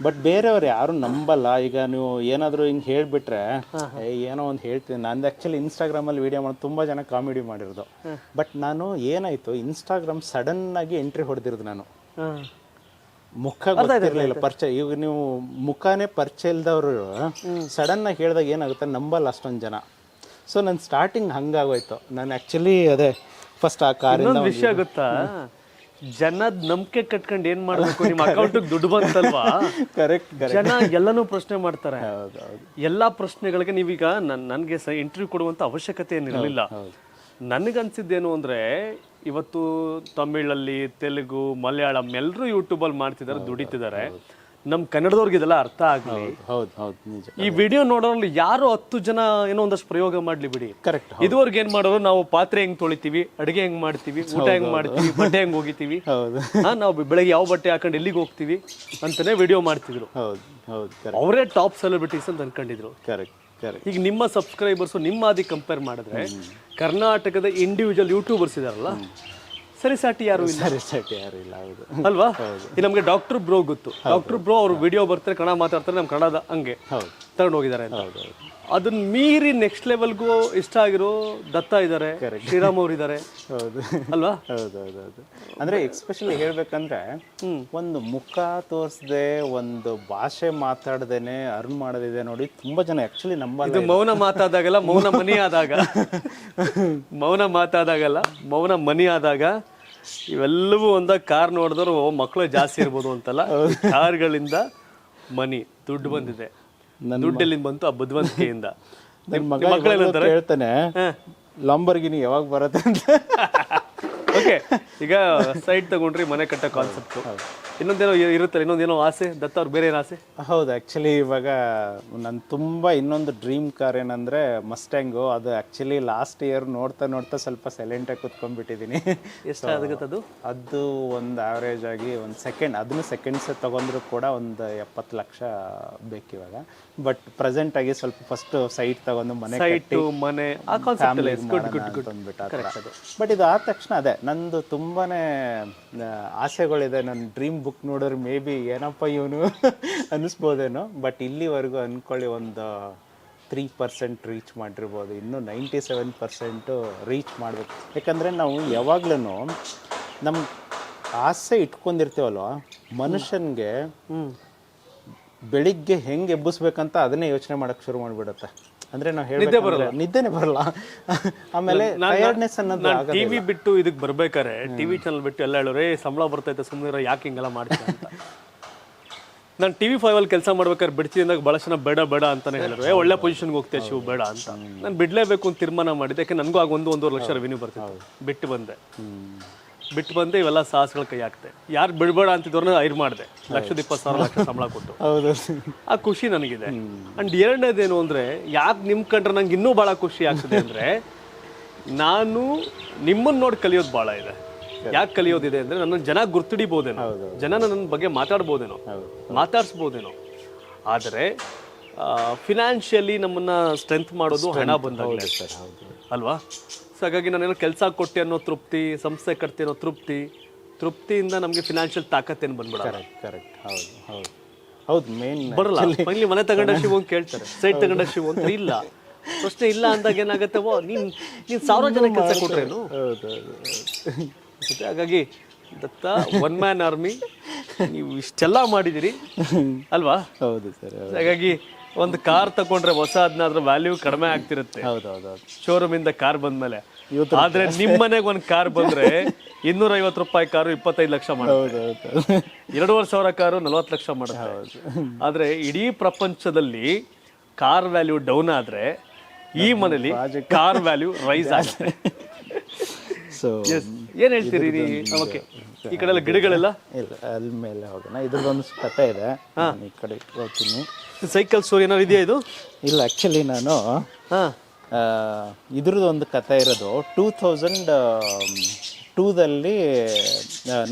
ಬಟ್ ಬೇರೆಯವ್ರು ಯಾರು ನಂಬಲ್ಲ. ಈಗ ನೀವು ಏನಾದರೂ ಹಿಂಗೆ ಹೇಳಿಬಿಟ್ರೆ ಏನೋ ಒಂದು ಹೇಳ್ತೀನಿ. ನಾನು ಆ್ಯಕ್ಚುಲಿ ಇನ್ಸ್ಟಾಗ್ರಾಮಲ್ಲಿ ವೀಡಿಯೋ ಮಾಡಿ ತುಂಬ ಜನ ಕಾಮಿಡಿ ಮಾಡಿರೋದು. ಬಟ್ ನಾನು ಏನಾಯಿತು, ಇನ್ಸ್ಟಾಗ್ರಾಮ್ ಸಡನ್ನಾಗಿ ಎಂಟ್ರಿ ಹೊಡೆದಿರೋದು ನಾನು. ಮುಖ ಗೊತ್ತಿರಲಿಲ್ಲ, ಪರಿಚಯ. ಈಗ ನೀವು ಮುಖನೇ ಪರಿಚಯ ಇಲ್ದವರು ಸಡನ್ನಾಗಿ ಹೇಳಿದಾಗ ಏನಾಗುತ್ತೆ, ನಂಬಲ್ಲ ಅಷ್ಟೊಂದು ಜನ. ಸೊ ನನ್ನ ಸ್ಟಾರ್ಟಿಂಗ್ ಹಂಗಾಗೋಯ್ತು. ನಾನು ಆ್ಯಕ್ಚುಲಿ ಅದೇ ಫಸ್ಟ್ ಆ ಕಾರಿಂದ ವಿಷಯ ಗೊತ್ತಾ, ಜನದ ನಂಬಿಕೆ ಕಟ್ಕೊಂಡು ಏನ್ ಮಾಡ್ಬೇಕು, ನಿಮ್ಮ ಅಕೌಂಟ್ ದುಡ್ಡು ಬಂತಲ್ವಾ, ಕರೆಕ್ಟ್ ಜನ ಎಲ್ಲಾನು ಪ್ರಶ್ನೆ ಮಾಡ್ತಾರೆ. ಎಲ್ಲಾ ಪ್ರಶ್ನೆಗಳಿಗೆ ನೀವೀಗ ನನ್ಗೆ ಇಂಟರ್ವ್ಯೂ ಕೊಡುವಂತ ಅವಶ್ಯಕತೆ ಏನಿರಲಿಲ್ಲ. ನನಗನ್ಸಿದ್ದೇನು ಅಂದ್ರೆ, ಇವತ್ತು ತಮಿಳಲ್ಲಿ, ತೆಲುಗು, ಮಲಯಾಳಂ ಎಲ್ಲರೂ ಯೂಟ್ಯೂಬಲ್ಲಿ ಮಾಡ್ತಿದ್ದಾರೆ, ದುಡಿತಿದ್ದಾರೆ. ನಮ್ ಕನ್ನಡದವ್ರಿಗೆ ಇದೆಲ್ಲ ಅರ್ಥ ಆಗ್ಲಿ. ಈ ವಿಡಿಯೋ ನೋಡೋರಲ್ಲಿ ಯಾರು 10 ಜನ ಏನೋ ಒಂದಷ್ಟು ಪ್ರಯೋಗ ಮಾಡ್ಲಿ ಬಿಡಿ. ಕರೆಕ್ಟ್. ಇದುವರೆಗೆ ಏನ್ ಮಾಡೋರು, ನಾವು ಪಾತ್ರೆ ಹೆಂಗ್ ತೊಳಿತೀವಿ, ಅಡಿಗೆ ಹೆಂಗ್ ಮಾಡ್ತೀವಿ, ಊಟ ಹೆಂಗ್ ಮಾಡ್ತೀವಿ, ಬಟ್ಟೆ ಹೆಂಗ್ ಹೋಗಿತೀವಿ, ನಾವು ಬೆಳಗ್ಗೆ ಯಾವ ಬಟ್ಟೆ ಹಾಕೊಂಡು ಎಲ್ಲಿಗೆ ಹೋಗ್ತೀವಿ ಅಂತಾನೆ ವಿಡಿಯೋ ಮಾಡ್ತಿದ್ರು. ಅವರೇ ಟಾಪ್ ಸೆಲೆಬ್ರಿಟೀಸ್ ಅಂತ ಅನ್ಕೊಂಡಿದ್ರು. ಈಗ ನಿಮ್ಮ ಸಬ್ಸ್ಕ್ರೈಬರ್ಸ್ ನಿಮ್ಮ ಆದಿ ಕಂಪೇರ್ ಮಾಡಿದ್ರೆ ಕರ್ನಾಟಕದ ಇಂಡಿವಿಜುವಲ್ ಯೂಟ್ಯೂಬರ್ಸ್ ಇದಾರಲ್ಲ, ಸರಿಸಾಟಿ ಯಾರು ಇಲ್ಲ. ಅಲ್ವಾ? ನಮ್ಗೆ ಡಾಕ್ಟರ್ ಬ್ರೋ ಗೊತ್ತು. ಡಾಕ್ಟರ್ ಬ್ರೋ ಅವ್ರು ವಿಡಿಯೋ ಬರ್ತಾರೆ, ಕನ್ನಡ ಮಾತಾಡ್ತಾರೆ, ನಮ್ ಕನ್ನಡದ ಹಂಗೆ ತಗೊಂಡು ಹೋಗಿದ್ದಾರೆ ಅಂತ. ಅದನ್ನ ಮೀರಿ ನೆಕ್ಸ್ಟ್ ಲೆವೆಲ್ಗೂ ಇಷ್ಟ ಆಗಿರೋ ದತ್ತ ಇದ್ದಾರೆ, ಶ್ರೀರಾಮ್ ಅವ್ರು ಇದ್ದಾರೆ, ಅಲ್ವಾ? ಅಂದ್ರೆ ಎಕ್ಸ್ಪೆಷಲಿ ಹೇಳ್ಬೇಕಂದ್ರೆ, ಒಂದು ಮುಖ ತೋರಿಸದೆ, ಒಂದು ಭಾಷೆ ಮಾತಾಡದೇನೆ ಅರ್ನ್ ಮಾಡೋದಿದೆ ನೋಡಿ, ತುಂಬಾ ಜನ ಆಕ್ಚುಲಿ ಇದು ಮೌನ ಮಾತಾದಾಗಲ್ಲ, ಮೌನ ಮನಿ ಆದಾಗ. ಮೌನ ಮಾತಾದಾಗಲ್ಲ, ಮೌನ ಮನಿ ಆದಾಗ. ಇವೆಲ್ಲವೂ ಒಂದ ಕಾರ್ ನೋಡಿದ್ರು ಮಕ್ಕಳು ಜಾಸ್ತಿ ಇರ್ಬೋದು ಅಂತಲ್ಲ, ಕಾರ್ಗಳಿಂದ ಮನಿ ದುಡ್ಡು ಬಂದಿದೆ. ದುಡ್ಡೆಲ್ಲಿಂದ ಬಂತು? ಆ ಬುದ್ಧಿವಂತಿಕೆಯಿಂದ. ಮಕ್ಕಳು ಹೇಳ್ತಾನೆ, ಲಂಬರ್ಗಿನಿ ಯಾವಾಗ ಬರುತ್ತೆ ಅಂತ. ಓಕೆ, ಈಗ ಸೈಟ್ ತಗೊಂಡ್ರಿ, ಮನೆ ಕಟ್ಟೋ ಕಾನ್ಸೆಪ್ಟ್. ಇನ್ನೊಂದೇನೋ ಇರುತ್ತಲ್ಲ, ಇನ್ನೊಂದೇನೋ ಆಸೆ ದತ್ತ ಅವ್ರು, ಬೇರೆ ಏನು ಆಸೆ? ಹೌದು, ಆ್ಯಕ್ಚುಲಿ ಇವಾಗ ನಾನು ತುಂಬ ಇನ್ನೊಂದು ಡ್ರೀಮ್ ಕಾರ್ ಏನಂದರೆ ಮಸ್ಟ್ಯಾಂಗು. ಅದು ಆ್ಯಕ್ಚುಲಿ ಲಾಸ್ಟ್ ಇಯರ್ ನೋಡ್ತಾ ನೋಡ್ತಾ ಸ್ವಲ್ಪ ಸೈಲೆಂಟಾಗಿ ಕುತ್ಕೊಂಡ್ಬಿಟ್ಟಿದ್ದೀನಿ. ಎಷ್ಟಾಗುತ್ತೆ ಅದು? ಅದು ಒಂದು ಆವ್ರೇಜ್ ಆಗಿ ಒಂದು ಸೆಕೆಂಡ್, ಅದನ್ನು ಸೆಕೆಂಡ್ಸ್ ತೊಗೊಂಡ್ರು ಕೂಡ ಒಂದು 70 ಲಕ್ಷ ಬೇಕು ಇವಾಗ. ಬಟ್ ಪ್ರೆಸೆಂಟ್ ಆಗಿ ಸ್ವಲ್ಪ ಫಸ್ಟ್ ಸೈಟ್ ತಗೊಂಡು ಮನೆ ಕಟ್ಟಿ ಮನೆ ಅಂದ್ಬಿಟ್ಟು. ಬಟ್ ಇದು ಆದ ತಕ್ಷಣ ಅದೇ ನಂದು ತುಂಬಾನೇ ಆಸೆಗಳಿದೆ. ನನ್ನ ಡ್ರೀಮ್ ಬುಕ್ ನೋಡಿದ್ರೆ ಮೇ ಬಿ ಏನಪ್ಪ ಇವನು ಅನ್ನಿಸ್ಬೋದೇನೋ. ಬಟ್ ಇಲ್ಲಿವರೆಗೂ ಅಂದ್ಕೊಳ್ಳಿ ಒಂದು 3% ರೀಚ್ ಮಾಡಿರ್ಬೋದು, ಇನ್ನೂ 97% ರೀಚ್ ಮಾಡಬೇಕು. ಯಾಕಂದರೆ ನಾವು ಯಾವಾಗ್ಲೂ ನಮ್ಮ ಆಸೆ ಇಟ್ಕೊಂಡಿರ್ತೀವಲ್ವ, ಮನುಷ್ಯನಿಗೆ ಬೆಳಿಗ್ಗೆ ಹೆಂಗೆ ಎಬ್ಬಿಸ್ಬೇಕಂತ ಅದನ್ನೇ ಯೋಚನೆ ಮಾಡೋಕ್ಕೆ ಶುರು ಮಾಡಿಬಿಡುತ್ತೆ. ಅಂದರೆ ನಾವು ಹೇಳಿದ್ರೆ ನಿದ್ದೆನೇ ಬರಲ್ಲ. ಆಮೇಲೆ ಟಯರ್ಡ್ನೆಸ್ ಅನ್ನೋದು ಟಿವಿ ಬಿಟ್ಟು ಇದಕ್ಕೆ ಬರ್ಬೇಕಾರೆ, ಟಿವಿ ಚಾನಲ್ ಬಿಟ್ಟು ಎಲ್ಲ ಹೇಳೋರೆ ಸಂಬಳ ಬರ್ತೈತೆ ಸುಮ್ಮನೆ ಯಾಕೆ ಹಿಂಗೆಲ್ಲ ಮಾಡ್ತೀವಿ ಅಂತ. ನಾನು TV5 ಅಲ್ಲಿ ಕೆಲಸ ಮಾಡ್ಬೇಕಾದ್ರೆ ಬಿಡ್ತಿದ್ದಾಗ ಭಾಳ ಜನ ಬೇಡ ಬೇಡ ಅಂತಾನೆ ಹೇಳಿದ್ರು, ಒಳ್ಳೆ ಪೊಸಿಷನ್ಗೆ ಹೋಗ್ತೇವೆ ಶಿವ, ಬೇಡ ಅಂತ. ನಾನು ಬಿಡಲೇಬೇಕು ಅಂತ ತೀರ್ಮಾನ ಮಾಡಿದ್ದೆ. ಯಾಕೆ ನನಗೂ ಆಗ 1-1.5 ಲಕ್ಷ ರೆವಿನ್ಯೂ ಬರ್ತಿತ್ತು. ಬಿಟ್ಟು ಬಂದೆ, ಇವೆಲ್ಲ ಸಾಹಸಗಳ ಕೈ ಹಾಕ್ತೆ. ಯಾರು ಬಿಡಬೇಡ ಅಂತಿದ್ದವ್ರನ್ನ ಹೈರ್ ಮಾಡಿದೆ, 1,20,000 ಲಕ್ಷ ಸಂಬಳ ಕೊಟ್ಟು. ಆ ಖುಷಿ ನನಗಿದೆ. ಅಂಡ್ ಎರಡನೇದೇನು ಅಂದರೆ, ಯಾಕೆ ನಿಮ್ಮ ಕಂಡ್ರೆ ನಂಗೆ ಇನ್ನೂ ಭಾಳ ಖುಷಿ ಆಗ್ತದೆ ಅಂದರೆ, ನಾನು ನಿಮ್ಮನ್ನು ನೋಡಿ ಕಲಿಯೋದು ಭಾಳ ಇದೆ. ಯಾಕೆ ಕಲಿಯೋದಿದೆ ಅಂದರೆ, ನನ್ನ ಜನ ಗುರ್ತಿಡಿಬೋದೇನೋ, ಜನ ನನ್ನ ಬಗ್ಗೆ ಮಾತಾಡಿಸ್ಬೋದೇನೋ, ಆದರೆ ಫಿನಾನ್ಷಿಯಲಿ ನಮ್ಮನ್ನ ಸ್ಟ್ರೆಂತ್ ಮಾಡೋದು ಹಣ ಬಂದಾಗಲೇ ಅಲ್ವಾ? ಸೊ ಹಾಗಾಗಿ ನಾನೇನೋ ಕೆಲಸ ಕೊಟ್ಟೆ ಅನ್ನೋ ತೃಪ್ತಿ, ಸಂಸ್ಥೆ ಕಟ್ತೆ ಅನ್ನೋ ತೃಪ್ತಿಯಿಂದ ನಮಗೆ ಫಿನಾನ್ಷಿಯಲ್ ತಾಕತ್ತೇನು ಬಂದ್ಬಿಡಲ್ಲ. ಹೌದು, ಮೇನ್ ಬರಲ್ಲ. ಫೈನಲಿ ಮನೆ ತಗೊಂಡ ಶಿವ ಅಂತ ಕೇಳ್ತಾರೆ, ಸೈಟ್ ತಗೊಂಡ ಶಿವ ಅಂತ ಇಲ್ಲ. ಪ್ರಶ್ನೆ ಇಲ್ಲ ಅಂದಾಗ ಏನಾಗುತ್ತೆ, ನೀನು 1000 ಜನ ಕೆಲಸ ಕೊಟ್ರೇನು? ಹಾಗಾಗಿ ದತ್ತ ಒನ್ ಮ್ಯಾನ್ ಆರ್ಮಿ, ನೀವು ಇಷ್ಟೆಲ್ಲ ಮಾಡಿದಿರಿ ಅಲ್ವಾ? ಹೌದು ಸರ್. ಹಾಗಾಗಿ ಒಂದು ಕಾರ್ ತಗೊಂಡ್ರೆ ಹೊಸ ಅದನ್ನ ಅದ್ರ ವ್ಯಾಲ್ಯೂ ಕಡಿಮೆ ಆಗ್ತಿರುತ್ತೆ. ಶೋರೂಮ್ ಇಂದ ಕಾರ್ ಬಂದ್ಮೇಲೆ ಆದ್ರೆ ನಿಮ್ ಮನೆಗೆ ಒಂದ್ ಕಾರ್ ಬಂದ್ರೆ 250 ರೂಪಾಯಿ ಕಾರು 25 ಲಕ್ಷ ಮಾಡುತ್ತೆ, 2,500 ಕಾರು 40 ಲಕ್ಷ ಮಾಡುತ್ತೆ. ಆದ್ರೆ ಇಡೀ ಪ್ರಪಂಚದಲ್ಲಿ ಕಾರ್ ವ್ಯಾಲ್ಯೂ ಡೌನ್ ಆದ್ರೆ ಈ ಮನೇಲಿ ಕಾರ್ ವ್ಯಾಲ್ಯೂ ರೈಸ್ ಆಗುತ್ತೆ. ಸೊ ಏನ್ ಹೇಳ್ತೀರಿ? ಓಕೆ, ಈ ಕಡೆ ಎಲ್ಲ ಗಿಡಗಳೆಲ್ಲ ಇಲ್ಲ, ಅಲ್ಲಿ ಮೇಲೆ ಹೋಗೋಣ. ಇದ್ರದ್ದೊಂದು ಕಥೆ ಇದೆ, ನಾನು ಈ ಕಡೆ ಹೋಗ್ತೀನಿ. ಸೈಕಲ್ ಸ್ಟೋರಿ ಏನಾದ್ರು ಇದೆಯಾ ಇದು? ಇಲ್ಲ, ಆ್ಯಕ್ಚುಲಿ ನಾನು ಇದ್ರದ್ದು ಒಂದು ಕಥೆ ಇರೋದು 2002ದಲ್ಲಿ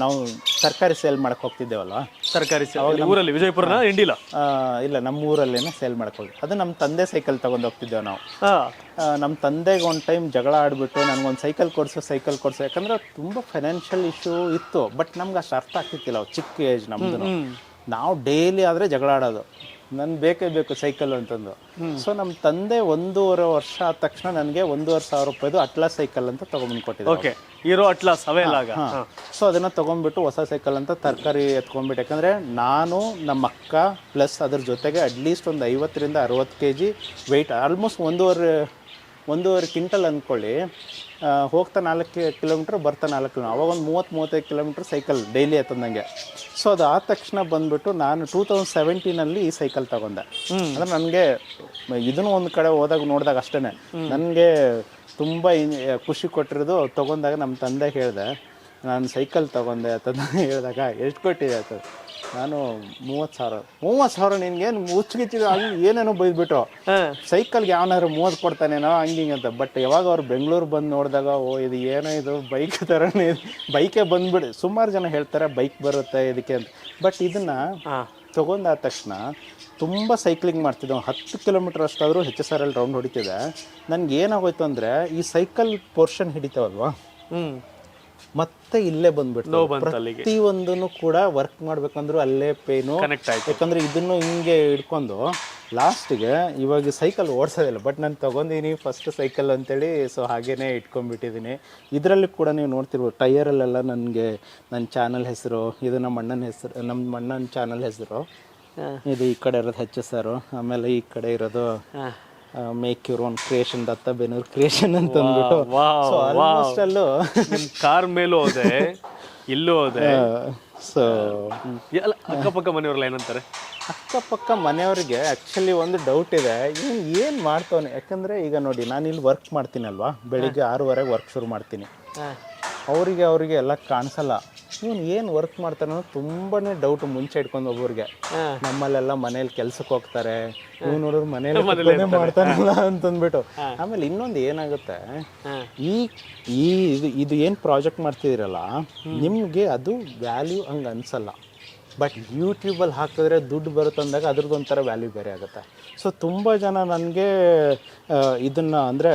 ನಾವು ತರಕಾರಿ ಸೇಲ್ ಮಾಡಕ್ಕೆ ಹೋಗ್ತಿದ್ದೇವಲ್ಲ. ತರಕಾರಿ ಊರಲ್ಲಿ ವಿಜಯಪುರನ ಇಂಡಿಲ್ಲ? ಇಲ್ಲ, ನಮ್ಮ ಊರಲ್ಲೇನೆ ಸೇಲ್ ಮಾಡಕ್ಕೆ ಹೋಗಿ. ಅದು ನಮ್ಮ ತಂದೆ ಸೈಕಲ್ ತಗೊಂಡು ಹೋಗ್ತಿದ್ದೇವೆ ನಾವು. ನಮ್ಮ ತಂದೆಗೆ ಒಂದು ಟೈಮ್ ಜಗಳ ಆಡ್ಬಿಟ್ಟು ನನಗೊಂದು ಸೈಕಲ್ ಕೊಡಿಸು ಯಾಕಂದ್ರೆ ತುಂಬ ಫೈನಾನ್ಷಿಯಲ್ ಇಶ್ಯೂ ಇತ್ತು. ಬಟ್ ನಮ್ಗೆ ಅಷ್ಟು ಅರ್ಥ ಆಗ್ತಿತ್ತಿಲ್ಲ, ಚಿಕ್ಕ ಏಜ್ ನಮ್ಮದು. ನಾವು ಡೈಲಿ ಆದರೆ ಜಗಳ ಆಡೋದು, ನನ್ಗೆ ಬೇಕೇ ಬೇಕು ಸೈಕಲ್ ಅಂತಂದು. ಸೊ ನಮ್ಮ ತಂದೆ 1.5 ವರ್ಷ ಆದ ತಕ್ಷಣ ನನಗೆ 1,500 ರೂಪಾಯಿದು ಅಟ್ಲಾಸ್ ಸೈಕಲ್ ಅಂತ ತೊಗೊಂಡ್ಬಂದು ಕೊಟ್ಟಿದ್ದೆ. ಓಕೆ, ಹೀರೋ ಅಟ್ಲಾಸ್ ಅವೆಲ್ಲ. ಸೊ ಅದನ್ನು ತೊಗೊಂಡ್ಬಿಟ್ಟು ಹೊಸ ಸೈಕಲ್ ಅಂತ ತರಕಾರಿ ಎತ್ಕೊಂಡ್ಬಿಟ್ಟು, ಯಾಕಂದರೆ ನಾನು ನಮ್ಮ ಅಕ್ಕ ಪ್ಲಸ್ ಅದ್ರ ಜೊತೆಗೆ ಅಟ್ಲೀಸ್ಟ್ ಒಂದು 50ರಿಂದ 60 kg ವೆಯ್ಟ್, ಆಲ್ಮೋಸ್ಟ್ ಒಂದೂವರೆ ಕ್ವಿಂಟಲ್ ಅಂದ್ಕೊಳ್ಳಿ. ಹೋಗ್ತಾ 4 ಕಿಲೋಮೀಟ್ರ್, ಬರ್ತಾ 4 ಕಿಲೋಮೀಟ್ರ್, ಅವಾಗ ಒಂದು 30-35 ಕಿಲೋಮೀಟ್ರ್ ಸೈಕಲ್ ಡೈಲಿ ಎತ್ತಂದಂಗೆ. ಸೊ ಅದು ಆದ ತಕ್ಷಣ ಬಂದುಬಿಟ್ಟು ನಾನು 2017ನಲ್ಲಿ ಈ ಸೈಕಲ್ ತಗೊಂಡೆ. ಅಂದರೆ ನನಗೆ ಇದನ್ನು ಒಂದು ಕಡೆ ಹೋದಾಗ ನೋಡಿದಾಗ ಅಷ್ಟೇ ನನಗೆ ತುಂಬ ಖುಷಿ ಕೊಟ್ಟಿರೋದು. ತೊಗೊಂಡಾಗ ನಮ್ಮ ತಂದೆ ಹೇಳಿದೆ, ನಾನು ಸೈಕಲ್ ತೊಗೊಂಡೆ ಅಂತಂದು ಹೇಳಿದಾಗ, ಎಷ್ಟು ಕೊಟ್ಟಿದೆ ಅಂತ. ನಾನು 30,000 ನಿನ್ಗೇನು ಮುಚ್ಚಿಗಿಚ್ಚಿದ ಅಲ್ಲಿ ಏನೇನೋ ಬೈದ್ಬಿಟ್ರು. ಸೈಕಲ್ಗೆ ಯಾವನಾದ್ರು 30 ಕೊಡ್ತಾನೇನೋ ಹಂಗಿಂಗೆ ಅಂತ. ಬಟ್ ಯಾವಾಗ ಅವ್ರು ಬೆಂಗಳೂರು ಬಂದು ನೋಡಿದಾಗ, ಇದು ಏನೋ ಇದು ಬೈಕ್ ಥರನೇ, ಬೈಕೇ ಬಂದ್ಬಿಡಿ. ಸುಮಾರು ಜನ ಹೇಳ್ತಾರೆ ಬೈಕ್ ಬರುತ್ತೆ ಇದಕ್ಕೆ ಅಂತ. ಬಟ್ ಇದನ್ನು ತೊಗೊಂಡಾದ ತಕ್ಷಣ ತುಂಬ ಸೈಕ್ಲಿಂಗ್ ಮಾಡ್ತಿದ್ದೆ. 10 ಕಿಲೋಮೀಟ್ರ್ ಅಷ್ಟಾದರೂ HSRL ರೌಂಡ್ ಹೊಡಿತಿದೆ. ನನಗೆ ಏನಾಗೋಯ್ತು ಅಂದರೆ, ಈ ಸೈಕಲ್ ಪೋರ್ಷನ್ ಹಿಡಿತಾವಲ್ವಾ, ಮತ್ತೆ ಇಲ್ಲೇ ಬಂದ್ಬಿಟ್ಟು ಪ್ರತಿಯೊಂದನ್ನು ಕೂಡ ವರ್ಕ್ ಮಾಡ್ಬೇಕಂದ್ರೂ ಅಲ್ಲೇ ಪೇನು. ಯಾಕಂದ್ರೆ ಇದನ್ನು ಹಿಂಗೆ ಹಿಡ್ಕೊಂಡು ಲಾಸ್ಟಿಗೆ ಇವಾಗ ಸೈಕಲ್ ಓಡಿಸೋದಿಲ್ಲ. ಬಟ್ ನಾನು ತೊಗೊಂಡಿದ್ದೀನಿ ಫಸ್ಟ್ ಸೈಕಲ್ ಅಂತೇಳಿ, ಸೊ ಹಾಗೇನೆ ಇಟ್ಕೊಂಡ್ಬಿಟ್ಟಿದ್ದೀನಿ. ಇದರಲ್ಲಿ ಕೂಡ ನೀವು ನೋಡ್ತಿರ್ಬೋದು, ಟೈಯರಲ್ಲೆಲ್ಲ ನನಗೆ ನನ್ನ ಚಾನಲ್ ಹೆಸರು, ಇದು ನಮ್ಮ ಅಣ್ಣನ ಚಾನಲ್ ಹೆಸರು. ಇದು ಈ ಕಡೆ ಇರೋದು HSR, ಆಮೇಲೆ ಈ ಕಡೆ ಇರೋದು make your own creation, Datta Benur creation ಅಂತ ಅಂದ್ಬಿಟ್ಟು. ಸೊ ಆಲ್ಮೋಸ್ಟ್ ಅಲ್ಲೂ ಕಾರ್ ಮೇಲೂ ಹೋದೆ, ಇಲ್ಲೂ ಹೋದೆ. ಸೊ ಅಕ್ಕಪಕ್ಕ ಮನೆಯವ್ರಲ್ಲ ಏನಂತಾರೆ? ಅಕ್ಕಪಕ್ಕ ಮನೆಯವ್ರಿಗೆ ಆ್ಯಕ್ಚುಲಿ ಒಂದು ಡೌಟ್ ಇದೆ, ಏನು ಮಾಡ್ತಾವನೆ. ಯಾಕಂದರೆ ಈಗ ನೋಡಿ, ನಾನು ಇಲ್ಲಿ ವರ್ಕ್ ಮಾಡ್ತೀನಲ್ವಾ, ಬೆಳಿಗ್ಗೆ 6:30 ವರ್ಕ್ ಶುರು ಮಾಡ್ತೀನಿ. ಅವರಿಗೆ ಎಲ್ಲ ಕಾಣಿಸಲ್ಲ, ಇವನು ಏನು ವರ್ಕ್ ಮಾಡ್ತಾನೋ ತುಂಬಾ ಡೌಟ್ ಮುಂಚೆ ಇಟ್ಕೊಂಡು ಒಬ್ಬರಿಗೆ. ನಮ್ಮಲ್ಲೆಲ್ಲ ಮನೇಲಿ ಕೆಲ್ಸಕ್ಕೆ ಹೋಗ್ತಾರೆ, ಇವ್ ನೋಡಿದ್ರು ಮನೇಲಿ ಮಾಡ್ತಾನಲ್ಲ ಅಂತಂದ್ಬಿಟ್ಟು. ಆಮೇಲೆ ಇನ್ನೊಂದು ಏನಾಗುತ್ತೆ, ಇದು ಏನು ಪ್ರಾಜೆಕ್ಟ್ ಮಾಡ್ತಿದ್ದೀರಲ್ಲ, ನಿಮಗೆ ಅದು ವ್ಯಾಲ್ಯೂ ಹಂಗೆ ಅನ್ಸಲ್ಲ. ಬಟ್ ಯೂಟ್ಯೂಬಲ್ಲಿ ಹಾಕಿದ್ರೆ ದುಡ್ಡು ಬರುತ್ತೆ ಅಂದಾಗ ಅದ್ರದ್ದು ಒಂಥರ ವ್ಯಾಲ್ಯೂ ಬೇರೆ ಆಗುತ್ತೆ. ಸೊ ತುಂಬ ಜನ ನನಗೆ ಇದನ್ನು ಅಂದರೆ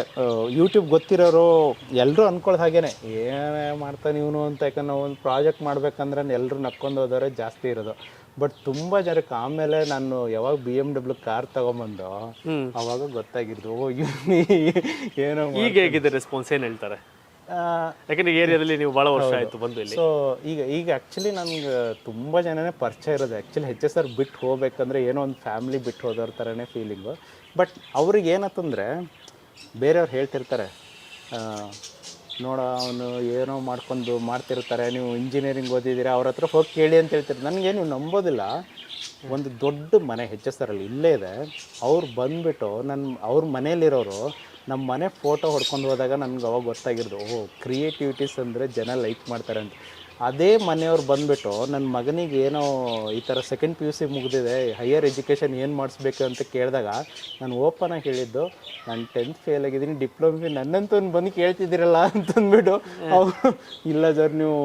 ಯೂಟ್ಯೂಬ್ ಗೊತ್ತಿರೋರು ಎಲ್ಲರೂ ಅಂದ್ಕೊಳ್ಳೋದು ಹಾಗೇನೆ, ಏನೇ ಮಾಡ್ತಾನೆ ಇವನು ಅಂತ. ಯಾಕಂದ್ರೆ ನಾವು ಒಂದು ಪ್ರಾಜೆಕ್ಟ್ ಮಾಡ್ಬೇಕಂದ್ರೆ ಎಲ್ಲರೂ ನಕ್ಕೊಂಡು ಹೋದವರೇ ಜಾಸ್ತಿ ಇರೋದು. ಬಟ್ ತುಂಬ ಜನಕ್ಕೆ ಆಮೇಲೆ ನಾನು ಯಾವಾಗ BMW ಕಾರ್ ತೊಗೊಂಬಂದು ಅವಾಗ ಗೊತ್ತಾಗಿದ್ದು, ಓ ಇವನು ಏನೋ. ಈಗ ಹೇಗಿದೆ ರೆಸ್ಪಾನ್ಸ್, ಏನು ಹೇಳ್ತಾರೆ? ಯಾಕಂದ್ರೆ ಏರಿಯಾದಲ್ಲಿ ನೀವು ಭಾಳ ವರ್ಷ ಆಯಿತು ಬಂದು ಇಲ್ಲಿ. ಸೊ ಈಗ ಆ್ಯಕ್ಚುಲಿ ನನಗೆ ತುಂಬ ಜನನೇ ಪರಿಚಯ ಇರೋದು. ಆ್ಯಕ್ಚುಲಿ HSR ಬಿಟ್ಟು ಹೋಗ್ಬೇಕಂದ್ರೆ ಏನೋ ಒಂದು ಫ್ಯಾಮಿಲಿ ಬಿಟ್ಟು ಹೋದವ್ರ ಥರನೇ ಫೀಲಿಂಗು. ಬಟ್ ಅವ್ರಿಗೆ ಏನತ್ತಂದರೆ, ಬೇರೆಯವ್ರು ಹೇಳ್ತಿರ್ತಾರೆ, ನೋಡ ಅವನು ಏನೋ ಮಾಡ್ತಿರ್ತಾರೆ, ನೀವು ಇಂಜಿನಿಯರಿಂಗ್ ಓದಿದ್ದೀರಾ, ಅವ್ರ ಹತ್ರ ಹೋಗಿ ಕೇಳಿ ಅಂತ ಹೇಳ್ತಾರೆ. ನನಗೇನು ನಂಬೋದಿಲ್ಲ. ಒಂದು ದೊಡ್ಡ ಮನೆ HSR ಅಲ್ಲಿ ಇಲ್ಲೇ ಇದೆ. ಅವ್ರು ಬಂದುಬಿಟ್ಟು ಅವ್ರ ಮನೇಲಿರೋರು ನಮ್ಮ ಮನೆ ಫೋಟೋ ಹೊಡ್ಕೊಂಡು ಹೋದಾಗ ನನಗೆ ಅವಾಗ ಗೊತ್ತಾಗಿರೋದು, ಓಹ್ ಕ್ರಿಯೇಟಿವಿಟೀಸ್ ಅಂದರೆ ಜನ ಲೈಕ್ ಮಾಡ್ತಾರೆ ಅಂತ. ಅದೇ ಮನೆಯವ್ರು ಬಂದುಬಿಟ್ಟು ನನ್ನ ಮಗನಿಗೆ ಏನೋ ಈ ಥರ 2nd PUC ಮುಗಿದಿದೆ, ಹೈಯರ್ ಎಜುಕೇಷನ್ ಏನು ಮಾಡಿಸ್ಬೇಕು ಅಂತ ಕೇಳಿದಾಗ ನಾನು ಓಪನಾಗಿ ಹೇಳಿದ್ದು, ನಾನು 10th ಫೇಲ್ ಆಗಿದ್ದೀನಿ, ಡಿಪ್ಲೊಮಿ ನನ್ನಂತೂ ಬಂದು ಕೇಳ್ತಿದ್ದೀರಲ್ಲ ಅಂತಂದ್ಬಿಟ್ಟು. ಅವರು ಇಲ್ಲ ಸರ್, ನೀವು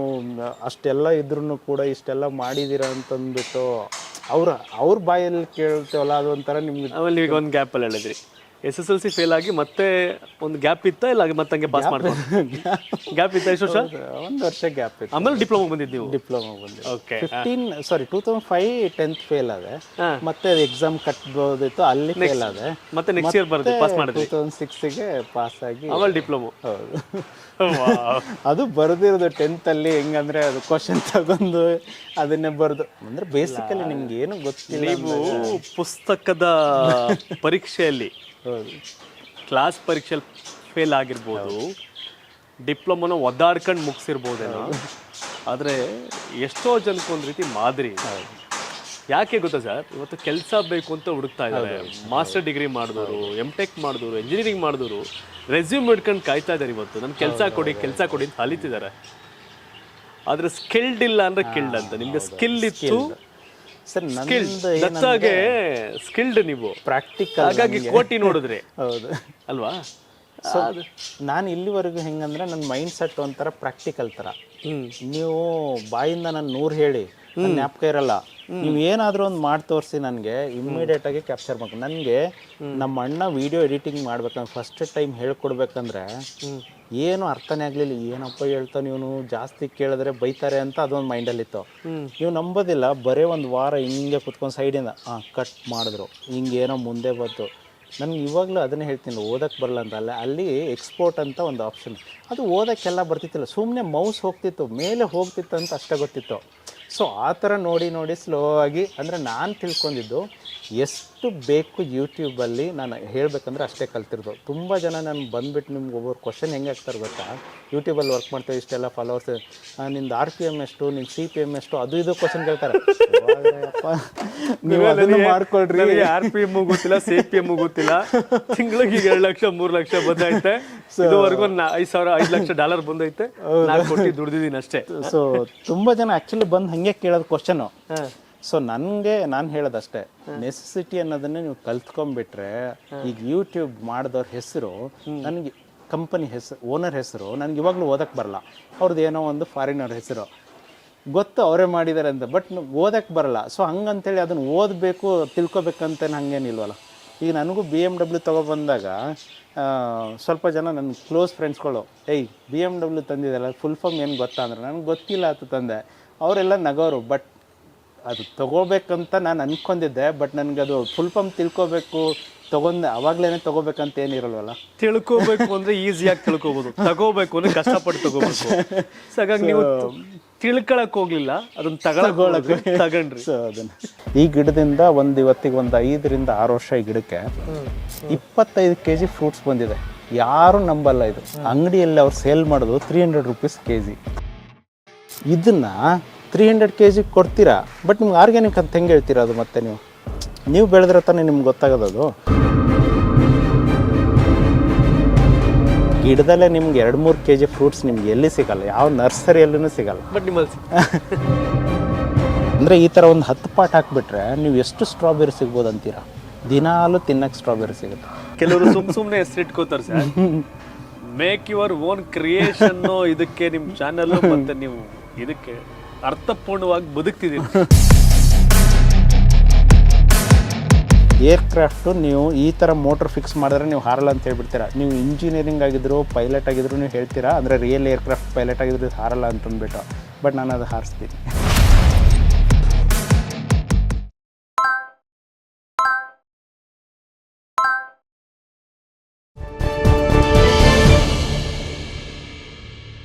ಅಷ್ಟೆಲ್ಲ ಇದ್ರೂ ಕೂಡ ಇಷ್ಟೆಲ್ಲ ಮಾಡಿದ್ದೀರಾ ಅಂತಂದ್ಬಿಟ್ಟು ಅವ್ರ ಬಾಯಲ್ಲಿ ಕೇಳ್ತೇವಲ್ಲ, ಅದು ಒಂಥರ ನಿಮ್ಗೆ. ಆಮೇಲೆ ಈಗ ಒಂದು ಗ್ಯಾಪಲ್ಲಿ ಹೇಳಿದ್ರಿ, SSLC ಫೇಲ್ ಆಗಿ ಮತ್ತೆ ಒಂದು ಗ್ಯಾಪ್ ಇತ್ತಾ, ಇಲ್ಲ ಮತ್ತೆ ಪಾಸ್ ಮಾಡ್ಕೊಂಡು ಗ್ಯಾಪ್ ಇತ್ತಾ? ಎಷ್ಟು ವರ್ಷ? 1 ವರ್ಷ ಗ್ಯಾಪ್ ಇತ್ತು. ಆಮೇಲೆ ಡಿಪ್ಲೊಮಾ ಬಂದಿದ್ದು ನೀವು? ಡಿಪ್ಲೊಮಾ ಬಂದಿದ್ದು. ಓಕೆ. 2005 10th ಫೇಲ್ ಆದೆ. ಮತ್ತೆ ಎಕ್ಸಾಮ್ ಕಟ್ಬೋದಿತ್ತು, ಅಲ್ಲಿ ಫೇಲ್ ಆದೆ. ಮತ್ತೆ ನೆಕ್ಸ್ಟ್ ಇಯರ್ ಬರುತ್ತೆ, ಪಾಸ್ ಮಾಡಿದ್ವಿ. 2006ಗೆ ಪಾಸ್ ಆಗಿ ಆಮೇಲೆ ಡಿಪ್ಲೊಮಾ. ಹೌದು. ಅದು ಬರೆದಿರೋದು 10th ಅಲ್ಲಿ ಹೆಂಗಂದ್ರೆ, ಅದು ಕ್ವಶನ್ ತಗೊಂಡು ಅದನ್ನೇ ಬರೆದು, ಅಂದ್ರೆ ಬೇಸಿಕಲಿ ನಿಮ್ಗೆ ಏನು ಗೊತ್ತಿಲ್ಲ. ನೀವು ಪುಸ್ತಕದ ಪರೀಕ್ಷೆಯಲ್ಲಿ, ಕ್ಲಾಸ್ ಪರೀಕ್ಷೆಯಲ್ಲಿ ಫೇಲ್ ಆಗಿರ್ಬೋದು, ಡಿಪ್ಲೊಮೊನ ಒದ್ದಾಡ್ಕೊಂಡು ಮುಗಿಸಿರ್ಬೋದೇನೋ, ಆದರೆ ಎಷ್ಟೋ ಜನಕ್ಕೆ ಒಂದು ರೀತಿ ಮಾದರಿ. ಯಾಕೆ ಗೊತ್ತಾ ಸರ್, ಇವತ್ತು ಕೆಲಸ ಬೇಕು ಅಂತ ಹುಡುಕ್ತಾ ಇದ್ದಾರೆ. ಮಾಸ್ಟರ್ ಡಿಗ್ರಿ ಮಾಡಿದವರು, M.Tech ಮಾಡಿದವರು, ಇಂಜಿನಿಯರಿಂಗ್ ಮಾಡಿದವರು ರೆಸ್ಯೂಮ್ ಹಿಡ್ಕೊಂಡು ಕಾಯ್ತಾ ಇದ್ದಾರೆ. ಇವತ್ತು ನನ್ನ ಕೆಲಸ ಕೊಡಿ ಅಂತ ಅಲಿತಿದ್ದಾರೆ. ಆದರೆ ಸ್ಕಿಲ್ಡ್ ಇಲ್ಲ ಅಂದ್ರೆ ಕಿಲ್ಡ್ ಅಂತ. ನಿಮ್ಗೆ ಸ್ಕಿಲ್ ಇತ್ತು ಸರ್, ದತ್ತಾಗೆ ಸ್ಕಿಲ್ಡ್ ನೀವು ಪ್ರಾಕ್ಟಿಕಲ್, ಹಾಗಾಗಿ ಕೋಟಿ ನೋಡಿದ್ರಿ. ಹೌದು ಅಲ್ವಾ? ಸೊ ನಾನು ಇಲ್ಲಿವರೆಗೂ ಹೆಂಗಂದ್ರೆ ನನ್ನ ಮೈಂಡ್ ಸೆಟ್ ಒಂಥರ ಪ್ರಾಕ್ಟಿಕಲ್ ಥರ. ನೀವು ಬಾಯಿಂದ ನಾನು 100 ಹೇಳಿ ನನ್ನ ಜ್ಞಾಪಕ ಇರಲ್ಲ. ನೀವು ಏನಾದರೂ ಒಂದು ಮಾಡಿ ತೋರಿಸಿ ನನಗೆ ಇಮ್ಮಿಡಿಯೇಟ್ ಆಗಿ ಕ್ಯಾಪ್ಚರ್ ಮಾಡ್ಬೇಕು. ನನಗೆ ನಮ್ಮ ಅಣ್ಣ ವಿಡಿಯೋ ಎಡಿಟಿಂಗ್ ಮಾಡ್ಬೇಕಂದ್ರೆ ಫಸ್ಟ್ ಟೈಮ್ ಹೇಳ್ಕೊಡ್ಬೇಕಂದ್ರೆ ಏನು ಅರ್ಥನೇ ಆಗಲಿಲ್ಲ. ಏನಪ್ಪ ಹೇಳ್ತಾನೆ ಇವನು, ಜಾಸ್ತಿ ಕೇಳಿದ್ರೆ ಬೈತಾರೆ ಅಂತ ಅದೊಂದು ಮೈಂಡಲ್ಲಿತ್ತು. ನೀವು ನಂಬೋದಿಲ್ಲ, ಬರೀ ಒಂದು ವಾರ ಹಿಂಗೆ ಕುತ್ಕೊಂಡು ಸೈಡಿಂದ ಕಟ್ ಮಾಡಿದ್ರು, ಹಿಂಗೇನೋ ಮುಂದೆ ಬಂತು. ನನಗೆ ಇವಾಗಲೂ ಅದನ್ನೇ ಹೇಳ್ತೀನಿ, ಓದಕ್ಕೆ ಬರಲ್ಲ ಅಂತ. ಅಲ್ಲಿ ಎಕ್ಸ್ಪೋರ್ಟ್ ಅಂತ ಒಂದು ಆಪ್ಷನ್, ಅದು ಓದೋಕ್ಕೆಲ್ಲ ಬರ್ತಿತ್ತಿಲ್ಲ, ಸುಮ್ಮನೆ ಮೌಸ್ ಹೋಗ್ತಿತ್ತು, ಮೇಲೆ ಹೋಗ್ತಿತ್ತು ಅಂತ ಅಷ್ಟೇ ಗೊತ್ತಿತ್ತು. ಸೊ ಆ ಥರ ನೋಡಿ ಸ್ಲೋ ಆಗಿ, ಅಂದರೆ ನಾನು ತಿಳ್ಕೊಂಡಿದ್ದು ಎಷ್ಟು ಬೇಕು ಯೂಟ್ಯೂಬಲ್ಲಿ ನಾನು ಹೇಳಬೇಕಂದ್ರೆ ಅಷ್ಟೇ ಕಲ್ತಿರೋದು. ತುಂಬ ಜನ ನಾನು ಬಂದುಬಿಟ್ಟು ನಿಮ್ಗೆ ಒಬ್ಬರು ಕ್ವಶನ್ ಹೆಂಗೆ ಆಗ್ತಾರೆ ಗೊತ್ತಾ, ಯೂಟ್ಯೂಬಲ್ಲಿ ವರ್ಕ್ ಮಾಡ್ತೇವೆ, ಇಷ್ಟೆಲ್ಲ ಫಾಲೋವರ್ಸ್, ನಿಂದು RPM ಎಷ್ಟು, ನಿನ್ನ CPM ಎಷ್ಟು, ಅದು ಇದು ಕ್ವಶನ್ ಕೇಳ್ತಾರೆ. ನೀವು ಅದನ್ನು ಮಾಡ್ಕೊಳ್ರಿ. RPM ಗೊತ್ತಿಲ್ಲ, CPM ಗೊತ್ತಿಲ್ಲ. ತಿಂಗಳಿಗೆ ಈಗ 2 ಲಕ್ಷ 3 ಲಕ್ಷ ಬಂದೈತೆ. ಇದುವರೆಗೂ $5,000 $5 ಲಕ್ಷ ಬಂದೈತೆ. ನಾನು ಕೊಟ್ಟು ದುಡ್ದಿದ್ದೀನಿ ಅಷ್ಟೇ. ಸೊ ತುಂಬ ಜನ ಆ್ಯಕ್ಚುಲಿ ಬಂದು ಹಾಗೆ ಕೇಳೋದು ಕ್ವಶನು. ಸೊ ನಾನು ಹೇಳೋದಷ್ಟೇ, ನೆಸೆಸಿಟಿ ಅನ್ನೋದನ್ನೇ ನೀವು ಕಲ್ತ್ಕೊಂಡ್ಬಿಟ್ರೆ, ಈಗ ಯೂಟ್ಯೂಬ್ ಮಾಡಿದವ್ರ ಹೆಸರು, ನನಗೆ ಕಂಪನಿ ಹೆಸರು, ಓನರ್ ಹೆಸರು ನನಗೆ ಇವಾಗಲೂ ಓದಕ್ಕೆ ಬರಲ್ಲ. ಅವ್ರದ್ದು ಏನೋ ಒಂದು ಫಾರಿನರ್ ಹೆಸರು ಗೊತ್ತು, ಅವರೇ ಮಾಡಿದ್ದಾರೆ ಅಂತ, ಬಟ್ ಓದಕ್ಕೆ ಬರಲ್ಲ. ಸೊ ಹಂಗಂತೇಳಿ ಅದನ್ನು ಓದಬೇಕು ತಿಳ್ಕೊಬೇಕಂತ ಹಂಗೇನಿಲ್ವಲ್ಲ. ಈಗ ನನಗೂ BMW ತೊಗೊಬಂದಾಗ ಸ್ವಲ್ಪ ಜನ ನನ್ನ ಕ್ಲೋಸ್ ಫ್ರೆಂಡ್ಸ್ಗಳು, BMW ತಂದಿದ್ದಲ್ಲ, ಫುಲ್ ಫಾರ್ಮ್ ಏನು ಗೊತ್ತಾ ಅಂದ್ರೆ ನನಗೆ ಗೊತ್ತಿಲ್ಲ ಅಂತ ತಂದೆ. ಅವರೆಲ್ಲ ನಗೋರು. ಬಟ್ ಅದು ತೊಗೋಬೇಕಂತ ನಾನು ಅಂದ್ಕೊಂಡಿದ್ದೆ, ಬಟ್ ನನಗದು ಫುಲ್ ಫಾರ್ಮ್ ತಿಳ್ಕೊಬೇಕು ತೊಗೊಂಡೆ, ಅವಾಗಲೇ ತೊಗೋಬೇಕಂತ ಏನಿರಲ್ವಲ್ಲ. ತಿಳ್ಕೊಬೇಕು ಅಂದರೆ ಈಸಿಯಾಗಿ ತಿಳ್ಕೊಬೋದು, ತಗೋಬೇಕು ಅಂದರೆ ಕಷ್ಟಪಟ್ಟು ತಗೋಬೇಕು. ಸೊ ಹಾಗಾಗಿ ನೀವು ತಿಳ್ಕೊಳಕ್ಕೆ ಹೋಗ್ಲಿಲ್ಲ, ಅದನ್ನ ತಗೊಂಡ್ರಿ. ಸೊ ಅದನ್ನು ಈ ಗಿಡದಿಂದ ಇವತ್ತಿಗೆ ಒಂದು 5 ರಿಂದ 6 ವರ್ಷ ಈ ಗಿಡಕ್ಕೆ 25 kg ಫ್ರೂಟ್ಸ್ ಬಂದಿದೆ. ಯಾರು ನಂಬಲ್ಲ. ಇದು ಅಂಗಡಿಯಲ್ಲಿ ಅವ್ರು ಸೇಲ್ ಮಾಡೋದು 300 rupees kg. ಇದನ್ನ 300 kg ಕೊಡ್ತೀರಾ, ಬಟ್ ನಿಮ್ಗೆ ಆರ್ಗ್ಯಾನಿಕ್ ಅಂತ ಹೆಂಗೆ ಹೇಳ್ತೀರಾ? ಅದು ಮತ್ತೆ ನೀವು ಬೆಳೆದ್ರೆ ತಾನೇ ನಿಮ್ಗೆ ಗೊತ್ತಾಗೋದು. ಗಿಡದಲ್ಲೇ ನಿಮ್ಗೆ 2-3 kg ಫ್ರೂಟ್ಸ್ ನಿಮ್ಗೆ ಎಲ್ಲಿ ಸಿಗಲ್ಲ, ಯಾವ ನರ್ಸರಿಯಲ್ಲೂ ಸಿಗಲ್ಲ. ಬಟ್ ನಿಮ್ಮಲ್ಲಿ ಅಂದರೆ ಈ ಥರ ಒಂದು 10 ಪಾಟ್ ಹಾಕಿಬಿಟ್ರೆ ನೀವು ಎಷ್ಟು ಸ್ಟ್ರಾಬೆರಿ ಸಿಗ್ಬೋದು ಅಂತೀರಾ? ದಿನಾಲು ತಿನ್ನಕ್ಕೆ ಸ್ಟ್ರಾಬೆರಿ ಸಿಗುತ್ತೆ. ಕೆಲವರು ಸುಮ್ಮನೆ ಹೆಸರಿಟ್ಕೋತಾರೆ sir. Make your own creation ಇದಕ್ಕೆ ನಿಮ್ಮ ಚಾನಲ್, ಮತ್ತೆ ನೀವು ಇದಕ್ಕೆ ಅರ್ಥಪೂರ್ಣವಾಗಿ ಬದುಕ್ತಿದ್ದೀರಿ. ಏರ್ಕ್ರಾಫ್ಟು ನೀವು ಈ ಥರ ಮೋಟ್ರ್ ಫಿಕ್ಸ್ ಮಾಡಿದ್ರೆ ನೀವು ಹಾರಲ್ಲ ಅಂತ ಹೇಳ್ಬಿಡ್ತೀರಾ. ನೀವು ಇಂಜಿನಿಯರಿಂಗ್ ಆಗಿದ್ರು, ಪೈಲಟ್ ಆಗಿದ್ರು ನೀವು ಹೇಳ್ತೀರಾ, ಅಂದರೆ ರಿಯಲ್ ಏರ್ಕ್ರಾಫ್ಟ್ ಪೈಲಟ್ ಆಗಿದ್ರು ಹಾರಲ್ಲ ಅಂತಂದ್ಬಿಟ್ಟು. ಬಟ್ ನಾನು ಅದು ಹಾರಿಸ್ತೀನಿ.